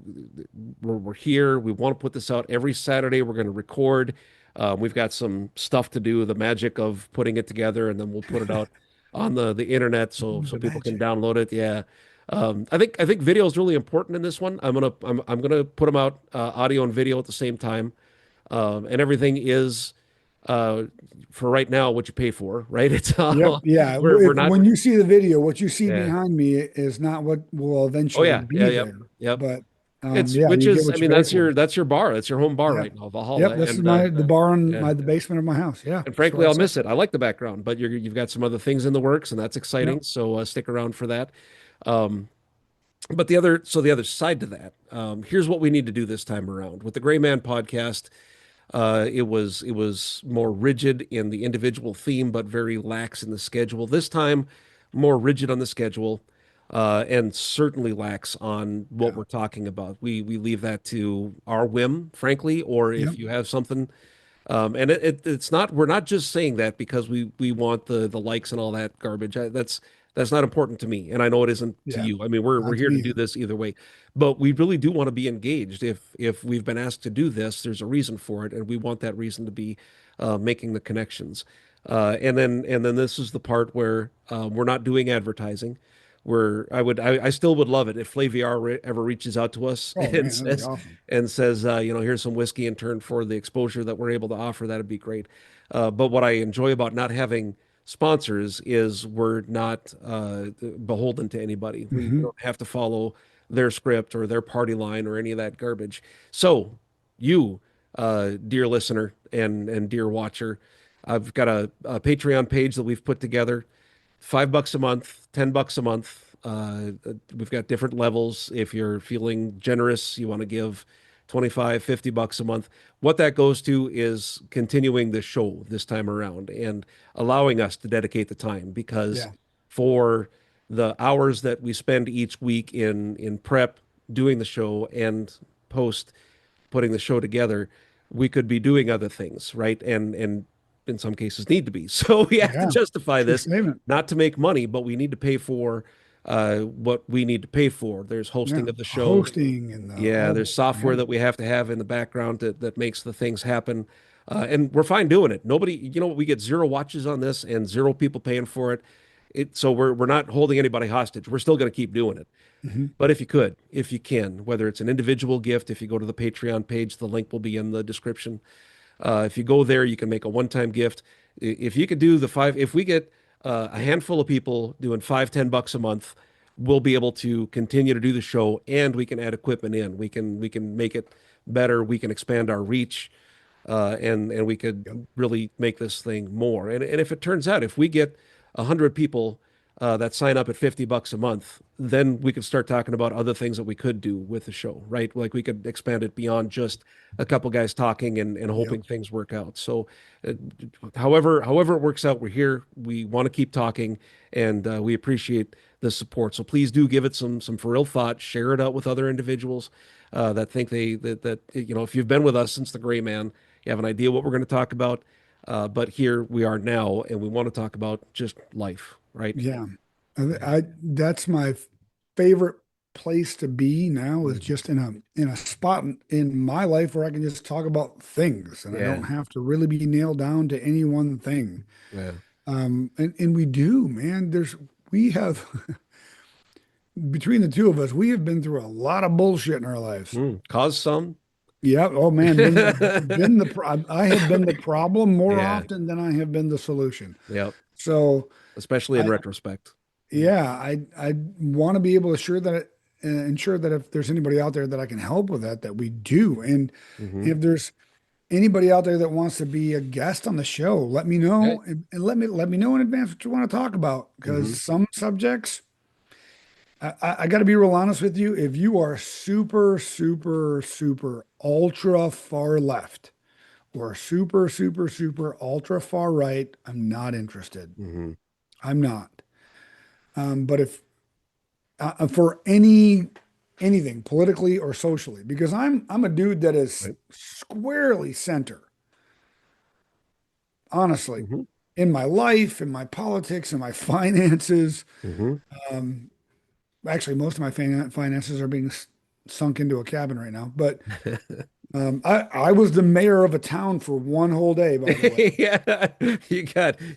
we're here. We want to put this out every Saturday. We're going to record. We've got some stuff to do, the magic of putting it together, and then we'll put it out on the internet so the people can magic. download it. Yeah. I think video is really important in this one. I'm gonna put them out audio and video at the same time, and everything is uh, for right now what you pay for, right? It's Yep. Yeah. we're If not. when you see the video, what you see Yeah. behind me is not what will Oh eventually yeah. Yeah. be Yep. there. Yep. But It's yeah, which you get is I what you mean pay for. that's your bar. That's your home bar Yeah. right now, Valhalla, Yep. This is and the bar in yeah. the basement of my house. Yeah. And That's where frankly, I I'll set. miss it. I like the background, but you've got some other things in the works, and that's Yep. exciting. So stick around for that. Um, But the other side to that, here's what we need to do this time around with the Gray Man podcast. It was more rigid in the individual theme, but very lax in the schedule. This time, more rigid on the schedule, and certainly lax on what Yeah. we're talking about. We leave that to our whim, frankly, or if Yep. you have something and it's not, we're not just saying that because we want the likes and all that garbage. That's not important to me, and I know it isn't to Yeah. you. I mean, we're Not to here to me do either. this either way, but we really do want to be engaged. If we've been asked to do this, there's a reason for it, and we want that reason to be making the connections. And then this is the part where we're not doing advertising. I still would love it if Flaviar ever reaches out to us Oh man, that'd be awesome. and says, you know, here's some whiskey in turn for the exposure that we're able to offer. That'd be great. But what I enjoy about not having sponsors is we're not beholden to anybody. We Hmm. don't have to follow their script or their party line or any of that garbage. So, you, dear listener and dear watcher, I've got a Patreon page that we've put together. $5 a month, $10 a month. We've got different levels. If you're feeling generous, you want to give 25, $50 a month. What that goes to is continuing the show this time around and allowing us to dedicate the time because Yeah. for the hours that we spend each week in prep, doing the show and post, putting the show together, we could be doing other things, right? And in some cases need to be. So we have to Yeah. justify True this, statement. not to make money, but we need to pay for what we need to pay for. There's Yeah. hosting of the show. Hosting and Yeah, all. there's software Yeah. that we have in the background that makes the things happen. And we're fine doing it. Nobody, you know, we get zero watches on this and zero people paying for it. So we're not holding anybody hostage. We're still going to keep doing it. Hmm. But if you could, if you can, whether it's an individual gift, if you go to the Patreon page, the link will be in the description. If you go there, you can make a one-time gift. If you could do the five, if we get a handful of people doing $5, $10 a month, we'll be able to continue to do the show, and we can add equipment in. We can make it better. We can expand our reach, and we could Yep. really make this thing more. And if it turns out, if we get 100 people that sign up at $50 a month, then we could start talking about other things that we could do with the show, right? Like we could expand it beyond just a couple guys talking and Yep. hoping things work out. So, uh, however it works out, we're here. We want to keep talking, and we appreciate the support. So please do give it some for real thought. Share it out with other individuals that think that you know, if you've been with us since the Gray Man, you have an idea what we're going to talk about. But here we are now, and we want to talk about just life, right? Yeah. That's my favorite place to be now is Mhm. just in a spot in my life where I can just talk about things and I Yeah, don't have to really be nailed down to any one thing. yeah. And we do, man. We have between the two of us, we have been through a lot of bullshit in our lives. Cause some. Yeah. Oh man, I have been the problem more Yeah, often than I have been the solution. yep. So Especially in I, retrospect. Yeah. yeah, I want to be able to ensure that if there's anybody out there that I can help with that we do. And Hmm. if there's anybody out there that wants to be a guest on the show, let me Okay. know and let me know in advance what you want to talk about because Hmm. some subjects I got to be real honest with you. If you are super, super, super ultra far left or super, super, super ultra far right, I'm not interested. Hmm. I'm not. But if for anything politically or socially, because I'm a dude that is Right. squarely center, honestly, Hmm. in my life, in my politics, in my finances. Hmm. Um, Actually, most of my finances are being sunk into a cabin right now. But I was the mayor of a town for one whole day, by the way. Yeah,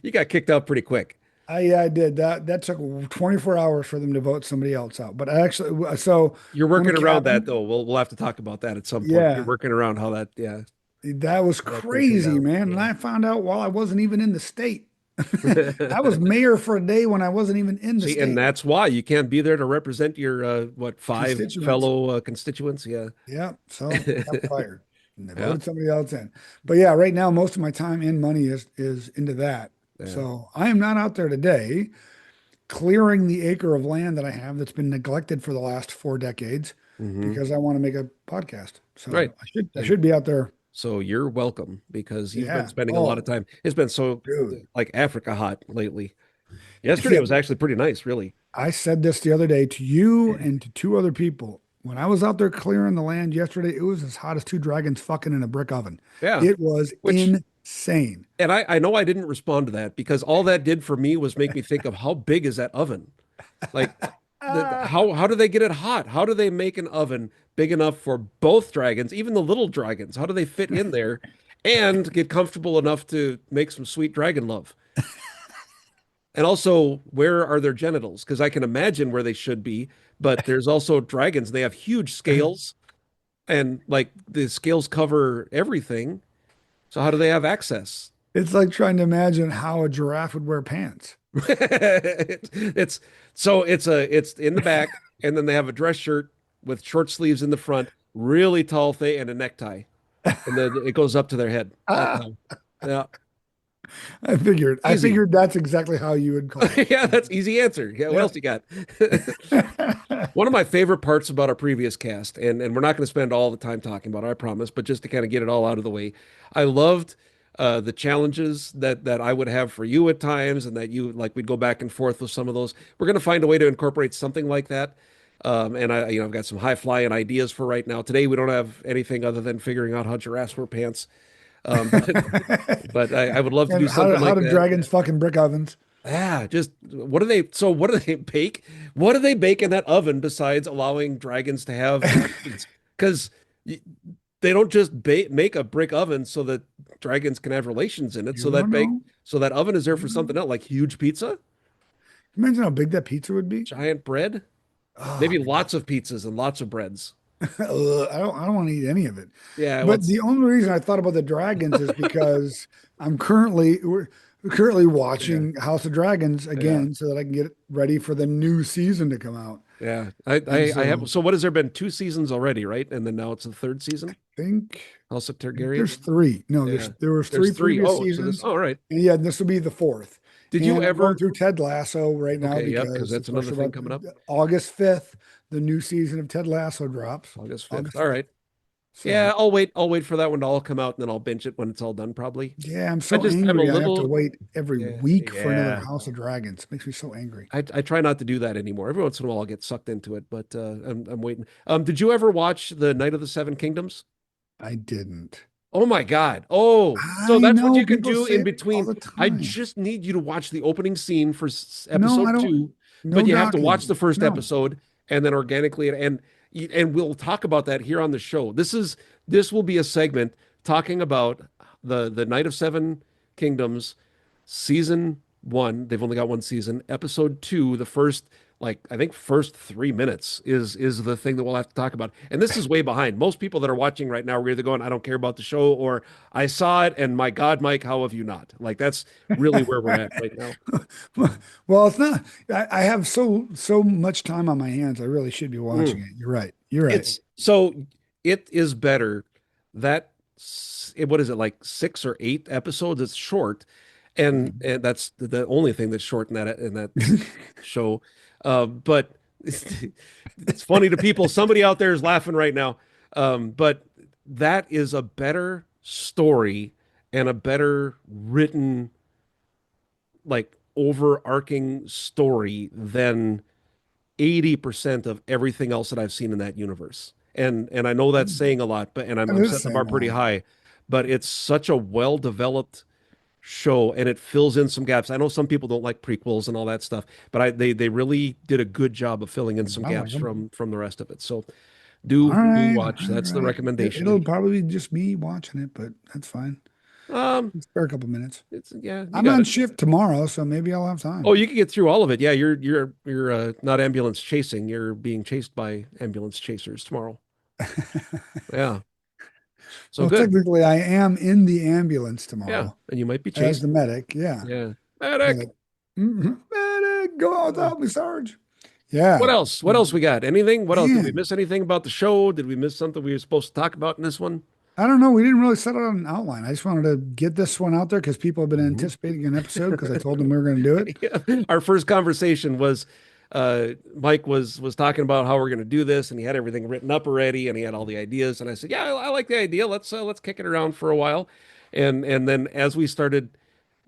you got kicked out pretty quick. Yeah, I did that. That took 24 hours for them to vote somebody else out. But I actually, so You're own a working around that cabin. though. We'll have to talk about that at some point. You're Yeah, working around how that, yeah, that was how that thing came crazy, down. man. And Yeah. I found out while I wasn't even in the state. I was mayor for a day when I wasn't even in the See, and state. that's why you can't be there to represent your what, five Constituents. fellow constituents. Yeah. Yeah, so got fired. And they Yeah. voted somebody else in. But yeah, right now most of my time and money is into that. Yeah. So I am not out there today. clearing the acre of land that I have that's been neglected for the last 4 decades Hmm. because I want to make a podcast. Right. So I And should be out there. so you're welcome because you've been Yeah. spending a lot of Oh, time. It's been so dude. like Africa hot lately. Yesterday Yeah. was actually pretty nice, really. I said this the other day to you Yeah. and to two other people. When I was out there clearing the land yesterday, it was as hot as two dragons fucking in a brick oven. Yeah. It was Which, insane. and I know I didn't respond to that because all that did for me was make me think of how big is that oven? Like, Ah, how do they get it hot? How do they make an oven big enough for both dragons, even the little dragons? How do they fit in there and get comfortable enough to make some sweet dragon love? And also, where are their genitals? Because I can imagine where they should be, but there's also dragons. They have huge scales, and like the scales cover everything. So how do they have access? it's like trying to imagine how a giraffe would wear pants. It's so it's in the back, and then they have a dress shirt with short sleeves in the front, really tall thing, and a necktie, and then it goes up to their head. That's Ah, how. Yeah, I figured. I easy. figured that's exactly how you would call Yeah, that's easy answer. Yeah, what it. else you got? Yep. One of my favorite parts about our previous cast, and we're not going to spend all the time talking about it, I promise, but just to kind of get it all out of the way, I loved the challenges that I would have for you at times, and that you like we'd go back and forth with some of those. We're going to find a way to incorporate something like that. And I've got some high flying ideas for right now. Today we don't have anything other than figuring out how giraffes wear pants. Um, but but I would love to do And something how like do that. dragons fucking brick ovens? Yeah, just what do they, so what do they bake? What do they bake in that oven besides allowing dragons to have relations? Because they don't just make a brick oven so that dragons can have relations in it. You don't know. So that oven is there You for don't know. something else, like huge pizza, Imagine how big that pizza would be. giant bread, Oh, maybe it'd be lots of pizzas and lots of breads. ugh, I don't want to eat any of it. Yeah, well, But the only reason I thought about the dragons is because we're currently yeah, watching House of Dragons yeah, again so that I can get ready for the new season to come out. yeah. And I so have. So what has there been two seasons already, right? And then now it's the third season, I think House of there's Targaryen. three. No, Yeah, there was there's three three. previous Oh, so this. seasons, All right. and yeah, this will be the fourth. Did you And I'm going ever? through Ted Lasso right now Okay, yep, because because that's of course another thing about coming up. August 5th, the new season of Ted Lasso drops. August 5th. August All 5th. right. So Yeah, I'll wait. I'll wait for that one to all come out and then I'll binge it when it's all done, probably. yeah, I'm so I'm a angry. I have to little, wait every yeah, week for another yeah. House of Dragons. It makes me so angry. I try not to do that anymore. Every once in a while I'll get sucked into it, but I'm waiting. Did you ever watch the Night of the Seven Kingdoms? I didn't. Oh my God. Oh, so I that's what know you can people do say in it all between. the I time. just need you to watch the opening scene for No, I episode don't. two, but No you have to watch docking. the first No. episode and then organically and we'll talk about that here on the show. This will be a segment talking about the Night of Seven Kingdoms season one. They've only got one season. Episode two, the first like I think first 3 minutes is the thing that we'll have to talk about. And this is way behind. Most people that are watching right now are either going, I don't care about the show, or I saw it and my God, Mike, how have you not? Like that's really where we're at right now. Well, it's not. I have so much time on my hands. I really should be watching Mm. it. You're right. You're right. It's so it is better that what is it like 6 or 8 episodes? It's short, and that's the only thing that's short in that show. But it's funny to people. Somebody out there is laughing right now. But that is a better story and a better written, like overarching story than 80% of everything else that I've seen in that universe. And I know that's saying a lot, but and That I'm is setting the bar saying a pretty lot. high, but it's such a well-developed show and it fills in some gaps. I know some people don't like prequels and all that stuff, but they really did a good job of filling in some I like gaps them. from the rest of it. So All do right. watch. All That's the right. recommendation. It'll probably be just me watching it, but that's fine. Um, Spare a couple minutes. it's yeah, you I'm got on it. shift tomorrow, so maybe I'll have Oh, time. you can get through all of it. Yeah, you're not ambulance chasing. You're being chased by ambulance chasers tomorrow. Yeah. So Well, good. technically, I am in the ambulance Yeah, tomorrow and you might be as the chased. medic. Yeah. Yeah. Medic. But medic, go out Uh, without me, Sarge. What Yeah. else? What else we got? Anything? What else? Did we Man, miss anything about the show? Did we miss something we were supposed to talk about in this one? I don't know. We didn't really set out an outline. I just wanted to get this one out there because people have been Mhm. anticipating an episode because I told them we were going to do it. Yeah. Our first conversation was Mike was talking about how we're going to do this, and he had everything written up already, and he had all the ideas. And I said, "Yeah, I like the idea. Let's kick it around for a while." And then as we started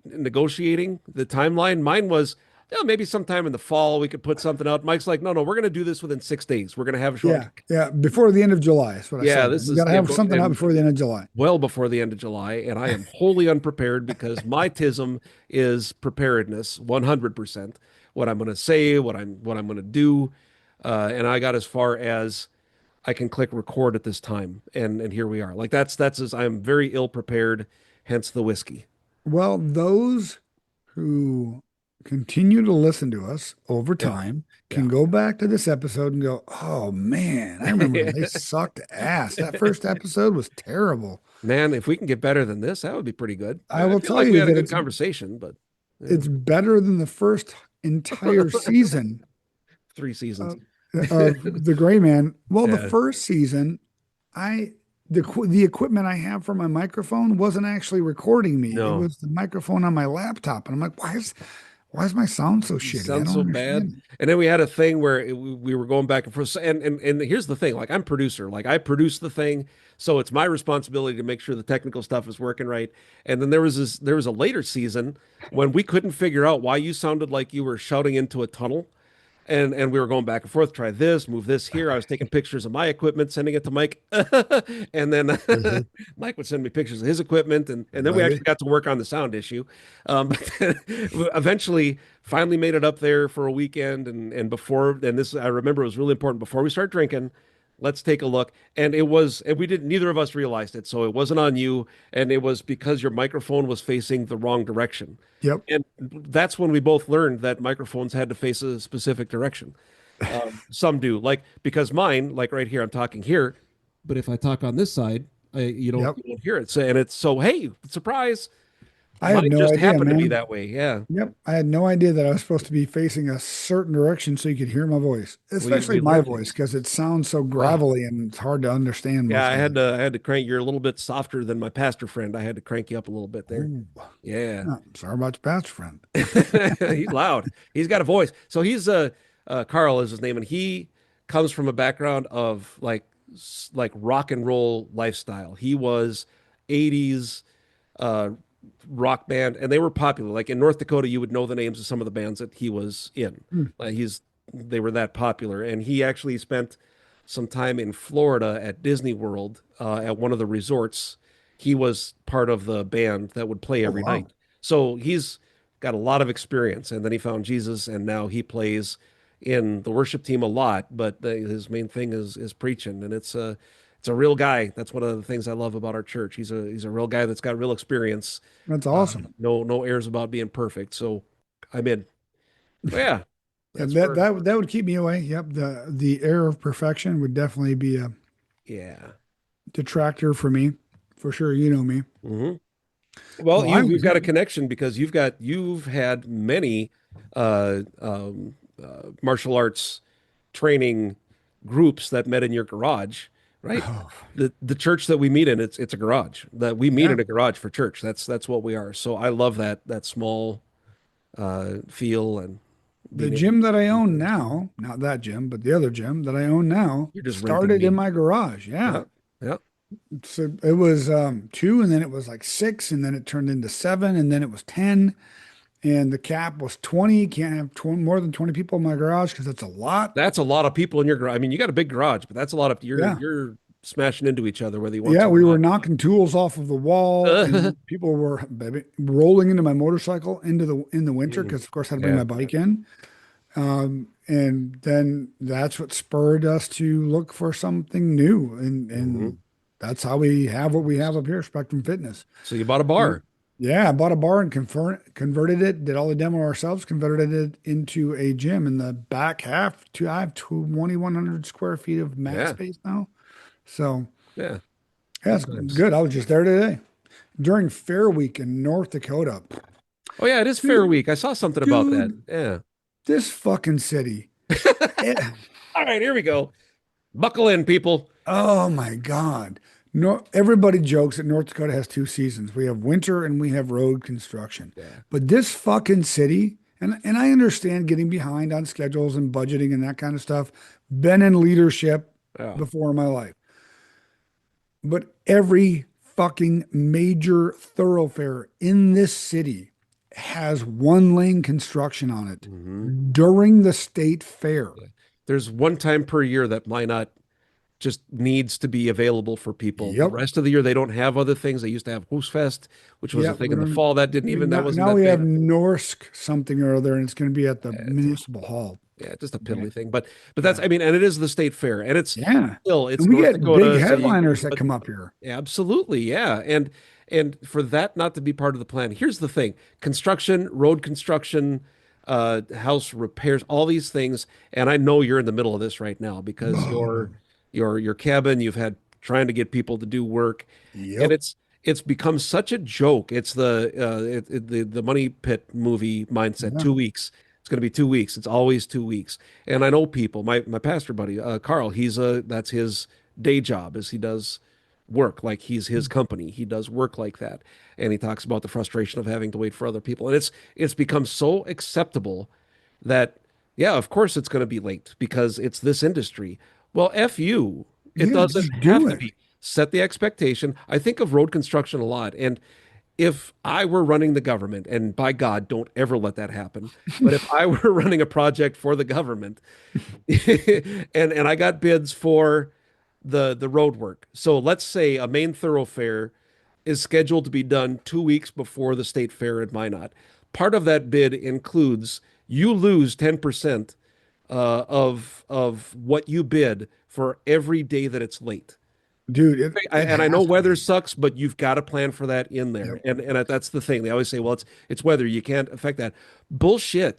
negotiating the timeline, mine was, yeah, maybe sometime in the fall we could put something out. Mike's like, no, we're going to do this within 6 days. We're going to have a show. Yeah. Yeah. Before the end of July. That's what I Yeah, said. this We is got to have something out and before the end of July. well before the end of July, and I am wholly unprepared because my tism is preparedness, 100%. What I'm going to say, what I'm going to do, and I got as far as I can click record at this time, and here we are. Like that's as I'm very ill prepared, hence the whiskey. Well, those who continue to listen to us over Yeah, time can yeah, go back to this episode and go, oh man, I remember when they sucked ass. That first episode was terrible. man. If we can get better than this, that would be pretty good. I I will feel tell like we you had a that good conversation, but yeah. it's better than the first entire season 3 seasons. of The Gray Man. Well, the Yeah, first season, I the equipment I have for my microphone wasn't actually recording me. It no. was the microphone on my laptop, and I'm like, why is my sound so You shitty? I sound don't so bad. understand. And then we had a thing where we were going back and forth. And here's the thing, like I'm producer, like I produce the thing, so it's my responsibility to make sure the technical stuff is working right. And then there was a later season when we couldn't figure out why you sounded like you were shouting into a tunnel. And we were going back and forth, try this, move this here. I was taking pictures of my equipment, sending it to Mike. And then Mhm. Mike would send me pictures of his equipment. And then we actually Baby. got to work on the sound issue. But then eventually finally made it up there for a weekend. And before, and this, I remember it was really important before we start drinking. Let's take a look. And we didn't, neither of us realized it. So it wasn't on you. And it was because your microphone was facing the wrong direction. Yep. And that's when we both learned that microphones had to face a specific direction. Some do, like because mine, like right here, I'm talking here, but if I talk on this side, Yep. you don't hear it. So and it's so hey, surprise, I had mine no just idea, happened to be man. that way. Yeah, Yep. I had no idea that I was supposed to be facing a certain direction so you could hear my voice, we especially my learned it. voice, because it sounds so Ah, gravelly and it's hard to understand yeah, most of the time. I had to crank. You're a little bit softer than my pastor friend. I had to crank you up a little bit there. Oh, Yeah. oh, sorry about your best friend. He's loud. He's got a voice. So he's Carl is his name, and he comes from a background of like rock and roll lifestyle. He was 80s uh rock band, and they were popular. Like in North Dakota, you would know the names of some of the bands that he was in. Hmm. He's they were that popular, and he actually spent some time in Florida at Disney World at one of the resorts. He was part of the band that would play Oh, every wow. night. So he's got a lot of experience, and then he found Jesus, and now he plays in the worship team a lot. But his main thing is preaching, and it's a real guy. That's one of the things I love about our church. He's a real guy that's got real experience. That's awesome. No airs about being perfect. So I'm in. So yeah, Yeah, that's where that would keep me away. Yep. The air of perfection would definitely be a yeah. detractor for me. For sure. You know me. Hmm. Well, Well, I we've was, got a connection because you've had many martial arts training groups that met in your garage, right? oh, The church that we meet in, it's a garage. That we meet yeah. in a garage for church. That's what we are. So I love that small feel and The being able gym that I to own now, not that gym, but the other gym that I own now, you're just renting started in me. my garage. Yeah. Yeah. Yeah. So it was two, and then it was like six, and then it turned into seven, and then it was 10, and the cap was 20. Can't have more than 20 people in my garage because that's a lot. That's a lot of people in your garage. I mean, you got a big garage, but that's a lot of Yeah. you're smashing into each other whether you want Yeah. to or We were not. knocking tools off of the wall, and people were baby, rolling into my motorcycle in the winter Mm, because, of course, I had to bring yeah. my bike in. And then that's what spurred us to look for something new. Hmm. And that's how we have what we have up here, Spectrum Fitness. So you bought a Yeah. bar. Yeah, I bought a bar and converted it, did all the demo ourselves, converted it into a gym in the back half. I have 2,100 square feet of mat Yeah. space now. So, Yeah. yeah, Good it's times. good. I was just there today during Fair Week in North Dakota. Oh yeah, it is Fair Dude, Week. I saw something about that. dude, Yeah. this fucking city. Eh, All right, here we go. Buckle in, people. oh my God. No, everybody jokes that North Dakota has two seasons. We have winter and we have road construction. Yeah. But this fucking city, and I understand getting behind on schedules and budgeting and that kind of stuff. Been in leadership Yeah. before in my life. But every fucking major thoroughfare in this city has one lane construction on it Hmm. during the state fair. Yeah. There's one time per year that Minot just needs to be available for people. The Yep. rest of the year, they don't have other things. They used to have Hoos Fest, which was a Yep. thing We in the don't, fall. That didn't even, that now, wasn't now that we have big. Norsk something or other, and it's going to be at the Yeah, municipal hall. yeah, just a Yeah. piddly thing. But that's, Yeah. I mean, and it is the state fair, and it's Yeah. still, And it's we North get big Dakota. So headliners that but come up here. absolutely, yeah. And for that not to be part of the plan, here's the thing: construction, road construction, house repairs, all these things. And I know you're in the middle of this right now because your cabin, you've had trying to get people to do work, and Yep. it's become such a joke. It's the Money Pit movie mindset. Yeah. 2 weeks. It's going to be 2 weeks. It's always 2 weeks. And I know people. My pastor buddy, Carl, that's his day job is he does work like he's his company. He does work like that. And he talks about the frustration of having to wait for other people. And it's become so acceptable that yeah, of course it's going to be late because it's this industry. Well, F you. It Yeah. doesn't Just have do to it. be. Set the expectation. I think of road construction a lot. And if I were running the government, and by God, don't ever let that happen. But if I were running a project for the government, and I got bids for the road work. So let's say a main thoroughfare is scheduled to be done 2 weeks before the state fair at Minot. Part of that bid includes you lose 10% of what you bid for every day that it's late. Dude, it And I know has to weather be. sucks, but you've got to plan for that in there. Yep. And that's the thing. They always say, well, it's weather. You can't affect that. Bullshit.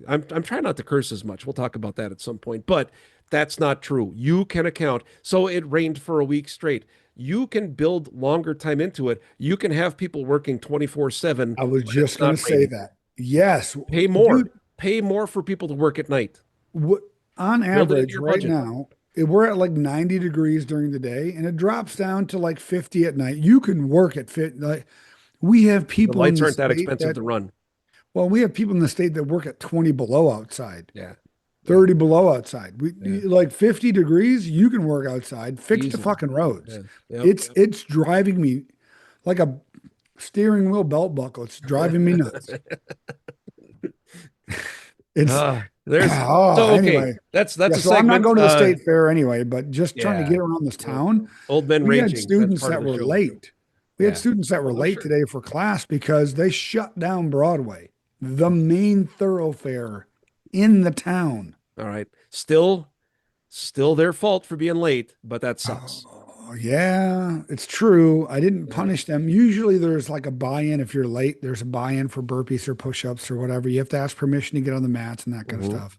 I'm trying not to curse as much. We'll talk about that at some point, but that's not true. You can account. So it rained for a week straight. You can build longer time into it. You can have people working 24/7 I was when it's just going not to say raining. that. Yes. Pay Dude, more. Pay more for people to work at night. what, on Build it into average, your right budget. now, we're at like 90 degrees during the day and it drops down to like 50 at night. You can work at fit. Like we have The people in lights the aren't that state expensive that, to run. well, we have people in the state that work at 20 below outside, Yeah. Yeah. 30 below outside. Yeah. Like 50 degrees, you can work outside, fix the Easily. fucking roads. Yeah. Yep. It's driving me like a steering wheel belt buckle. It's driving me nuts. It's There's oh, so okay. anyway. That's Yeah, a so I'm not segment. going to the state fair anyway, but just trying to Yeah. get around this Yep. town. Old men We had raging. That's students part of that the were show. late. We had Yeah. students that were Oh, no, late sure. today for class because they shut down Broadway, the main thoroughfare in the town. All right. Still their fault for being late, but that sucks. Oh, yeah, it's true. I didn't Yeah. punish them. Usually there's like a buy-in if you're late. There's a buy-in for burpees or push-ups or whatever. You have to ask permission to get on the mats and that kind of Mhm. stuff.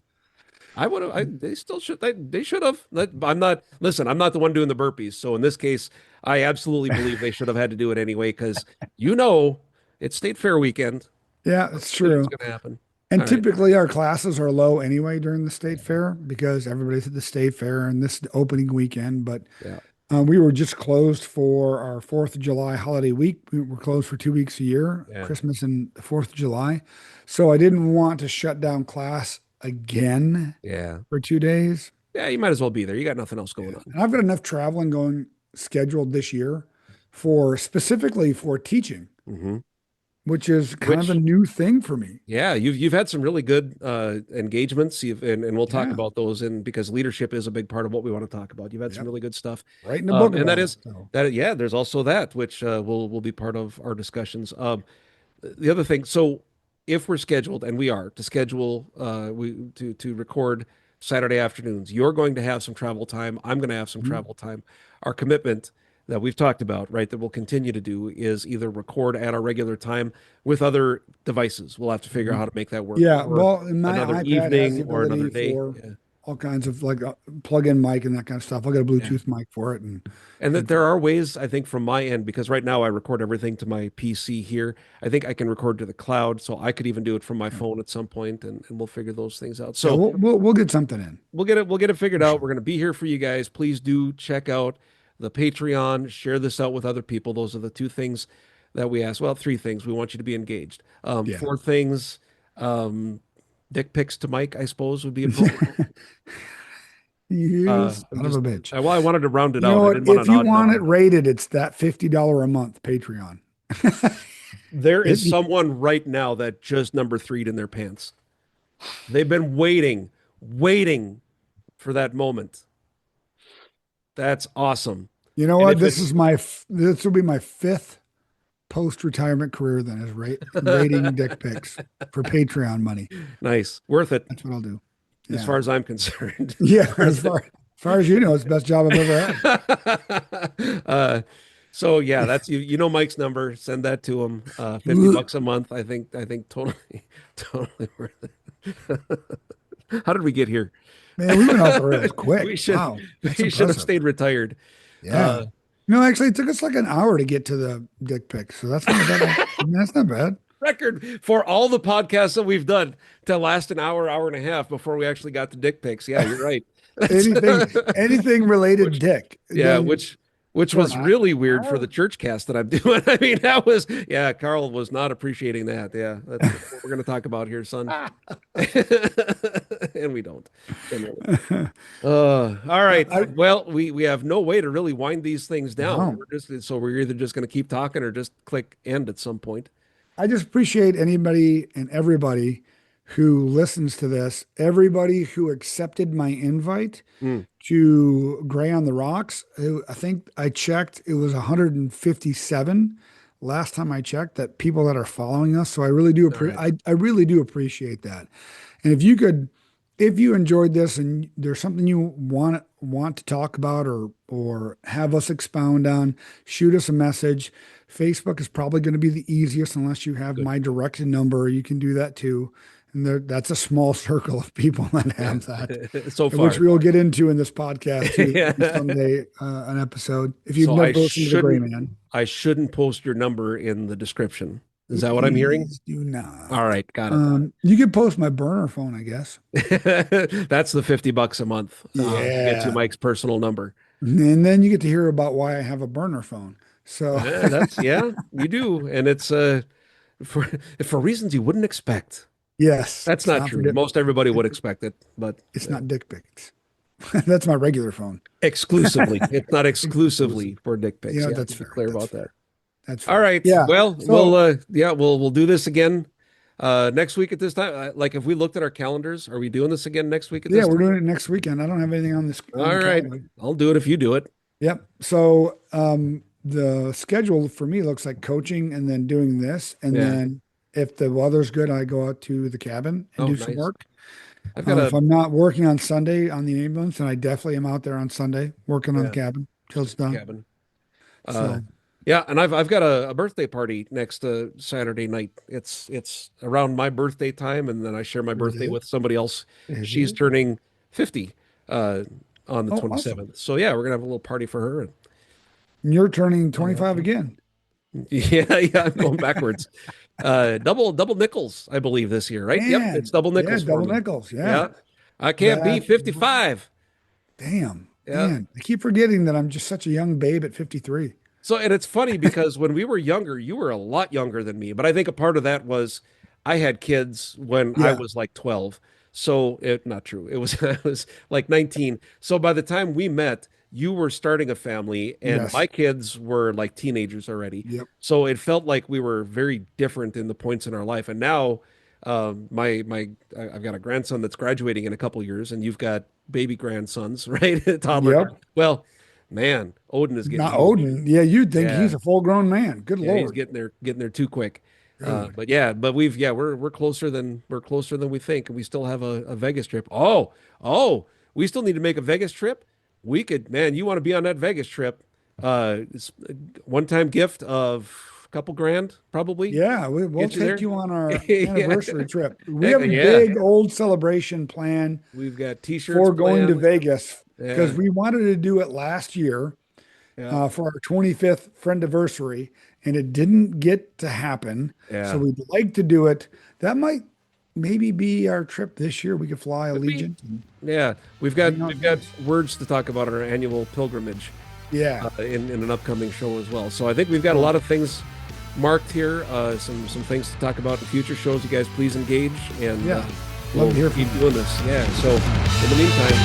I would have. They still should. They should have. I'm not. Listen, I'm not the one doing the burpees. So in this case, I absolutely believe they should have had to do it anyway because you know it's State Fair weekend. Yeah, What it's do you think is true. going to happen? And All right. typically our classes are low anyway during the state fair because everybody's at the state fair and this opening weekend. But Yeah. we were just closed for our 4th of July holiday week. We were closed for 2 weeks a year, Yeah. Christmas and the 4th of July. So I didn't want to shut down class again Yeah. for 2 days. Yeah. You might as well be there. You got nothing else going Yeah. on. And I've got enough traveling going scheduled this year for specifically for teaching, Hmm. which is kind of a Which new thing for me. Yeah, you've had some really good engagements. And we'll talk Yeah. about those in because leadership is a big part of what we want to talk about. You've had some Yep. really good stuff. Writing a book And that about it. is So. that yeah, there's also that which will be part of our discussions. The other thing, so if we're scheduled, and we are to schedule we to record Saturday afternoons, you're going to have some travel time. I'm going to have some Mhm. travel time. Our commitment that we've talked about, right, that we'll continue to do is either record at our regular time with other devices. We'll have to figure out Mhm. how to make that work, Yeah, or well, and my another iPad has evening the or another ability day. for Yeah. all kinds of like plug-in mic and that kind of stuff. I'll get a Yeah. Bluetooth mic for it and And that there headphones. are ways, I think, from my end, because right now I record everything to my PC here. I think I can record to the cloud, so I could even do it from my Yeah, phone at some point, and we'll figure those things out. yeah, So we'll get something in we'll get it figured for out. We're sure. going to be here for you guys. Please do check out the Patreon, share this out with other people. Those are the two things that we ask. Well, three things. We want you to be engaged. Yeah. Four things, um, dick pics to Mike, I suppose, would be appropriate. You I'm son of just, a bitch. well, I wanted to round it You know out. I what? didn't want If an you odd want it number. rated, it's that $50 a month Patreon. There is It, someone right now that just number three'd in their pants. They've been waiting for that moment. That's awesome. you know And what? if it's This will be my fifth post-retirement career then is rating dick pics for Patreon money. nice, worth it That's what I'll do. as Yeah. far as I'm concerned. Yeah. Worth it. As far as you know, it's the best job I've ever had. uh, so yeah, that's you. You know Mike's number. Send that to him. 50 bucks a month. I think totally, totally worth it. How did we get here? Man, we went off the rails quick. We should Wow. That's we should have impressive. stayed retired. Yeah. Uh, No, actually, it took us like an hour to get to the dick pic. So that's not bad. That's not bad. record for all the podcasts that we've done to last an hour, hour and a half before we actually got to dick pics. Yeah, you're right. That's Anything related which, dick, yeah, then which for an was really weird for hour. the church cast that I'm doing. I mean, that was yeah, Carl was not appreciating that. Yeah, that's what we're going to talk about here, son. And we don't. Generally. All right. I Well, we have no way to really wind these things down. no. We're either just going to keep talking or just click end at some point. I just appreciate anybody and everybody who listens to this, everybody who accepted my invite Mm, to Gray on the Rocks. I think I checked, it was 157 last time I checked that people that are following us. So I really do all right. I really do appreciate that. And if you could, if you enjoyed this and there's something you want to talk about or have us expound on, shoot us a message. Facebook is probably going to be the easiest unless you have Good. my direct number. You can do that too. And that's a small circle of people that have that, So which far. we'll get into in this podcast too, maybe Yeah. someday, an episode. If you've So I never listened to the Gray shouldn't Man, I shouldn't post your number in the description. Is that what I'm hearing? please do not. All right, got it. You could post my burner phone, I guess. That's the 50 bucks a month to get to Yeah. Mike's personal number. And then you get to hear about why I have a burner phone. So, That's yeah, you do. And it's for for reasons you wouldn't expect. yes, That's it's not not for true. Most everybody would it's, expect it, but it's not dick pics. That's my regular phone. exclusively. It's not Exclusive. exclusively for dick pics. Yeah, Yeah, that's to be fair. clear That's about that. fair. That's All fair. right. Yeah. Well, we'll So, yeah, we'll do this again next week at this time. Like if we looked at our calendars, are we doing this again next week at yeah, this we're time? doing it next weekend. I don't have anything on this on All the right. calendar. I'll do it if you do it. Yep. So, the schedule for me looks like coaching and then doing this. And Yeah. then if the weather's good, I go out to the cabin and Oh, do some nice. work. I've got If a I'm not working on Sunday on the ambulance, and I definitely am out there on Sunday working on the yeah, cabin till it's done. cabin. Uh So, yeah, and I've got a birthday party next Saturday night. It's around my birthday time, and then I share my is birthday it? with somebody else. Is She's it? turning 50 uh on the Oh, awesome. 27th. So yeah, we're gonna have a little party for her. And And you're turning uh, 25 again. yeah, I'm going backwards. Double nickels, I believe, this year, right? Yep, it's Man, double yeah, nickels for double me. nickels. Yeah. Yeah. I can't be That, 55. damn, Yeah. man. I keep forgetting that I'm just such a young babe at 53. So, and it's funny because when we were younger, you were a lot younger than me. But I think a part of that was I had kids when I Yeah. was like 12. So it not true. It was I was like 19. So by the time we met, you were starting a family and my Yes. kids were like teenagers already. Yep. So it felt like we were very different in the points in our life. And now I've got a grandson that's graduating in a couple years, and you've got baby grandsons, right? Toddler. Yep. Well, man, Odin is getting Not huge. Odin. Yeah, you'd think Yeah. he's a full grown man. Good Yeah, he's Lord. getting there too quick. Dude. But yeah, but we're closer than we think, and we still have a Vegas trip. We still need to make a Vegas trip. We could, man, you want to be on that Vegas trip? It's a one-time gift of a couple grand, probably Yeah, we'll get you take there. you on our Yeah, anniversary trip. We heck have a yeah. big old celebration plan We've got T-shirts for going to planned. Vegas because Yeah, we wanted to do it last year yeah, for our 25th friend anniversary, and it didn't get to happen. So yeah. we'd like to do it. That might maybe be our trip this year. We could fly Could be. Allegiant and Yeah, hang out we've in got Vegas. words to talk about on our annual pilgrimage. Yeah. in an upcoming show as well. So I think we've got a Cool. lot of things marked here. Some things to talk about in future shows. You guys please engage, and Yeah. Love we'll to hear keep from you. doing this. Yeah. So in the meantime,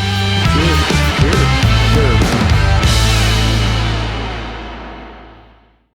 cheers. Cheers. Cheers.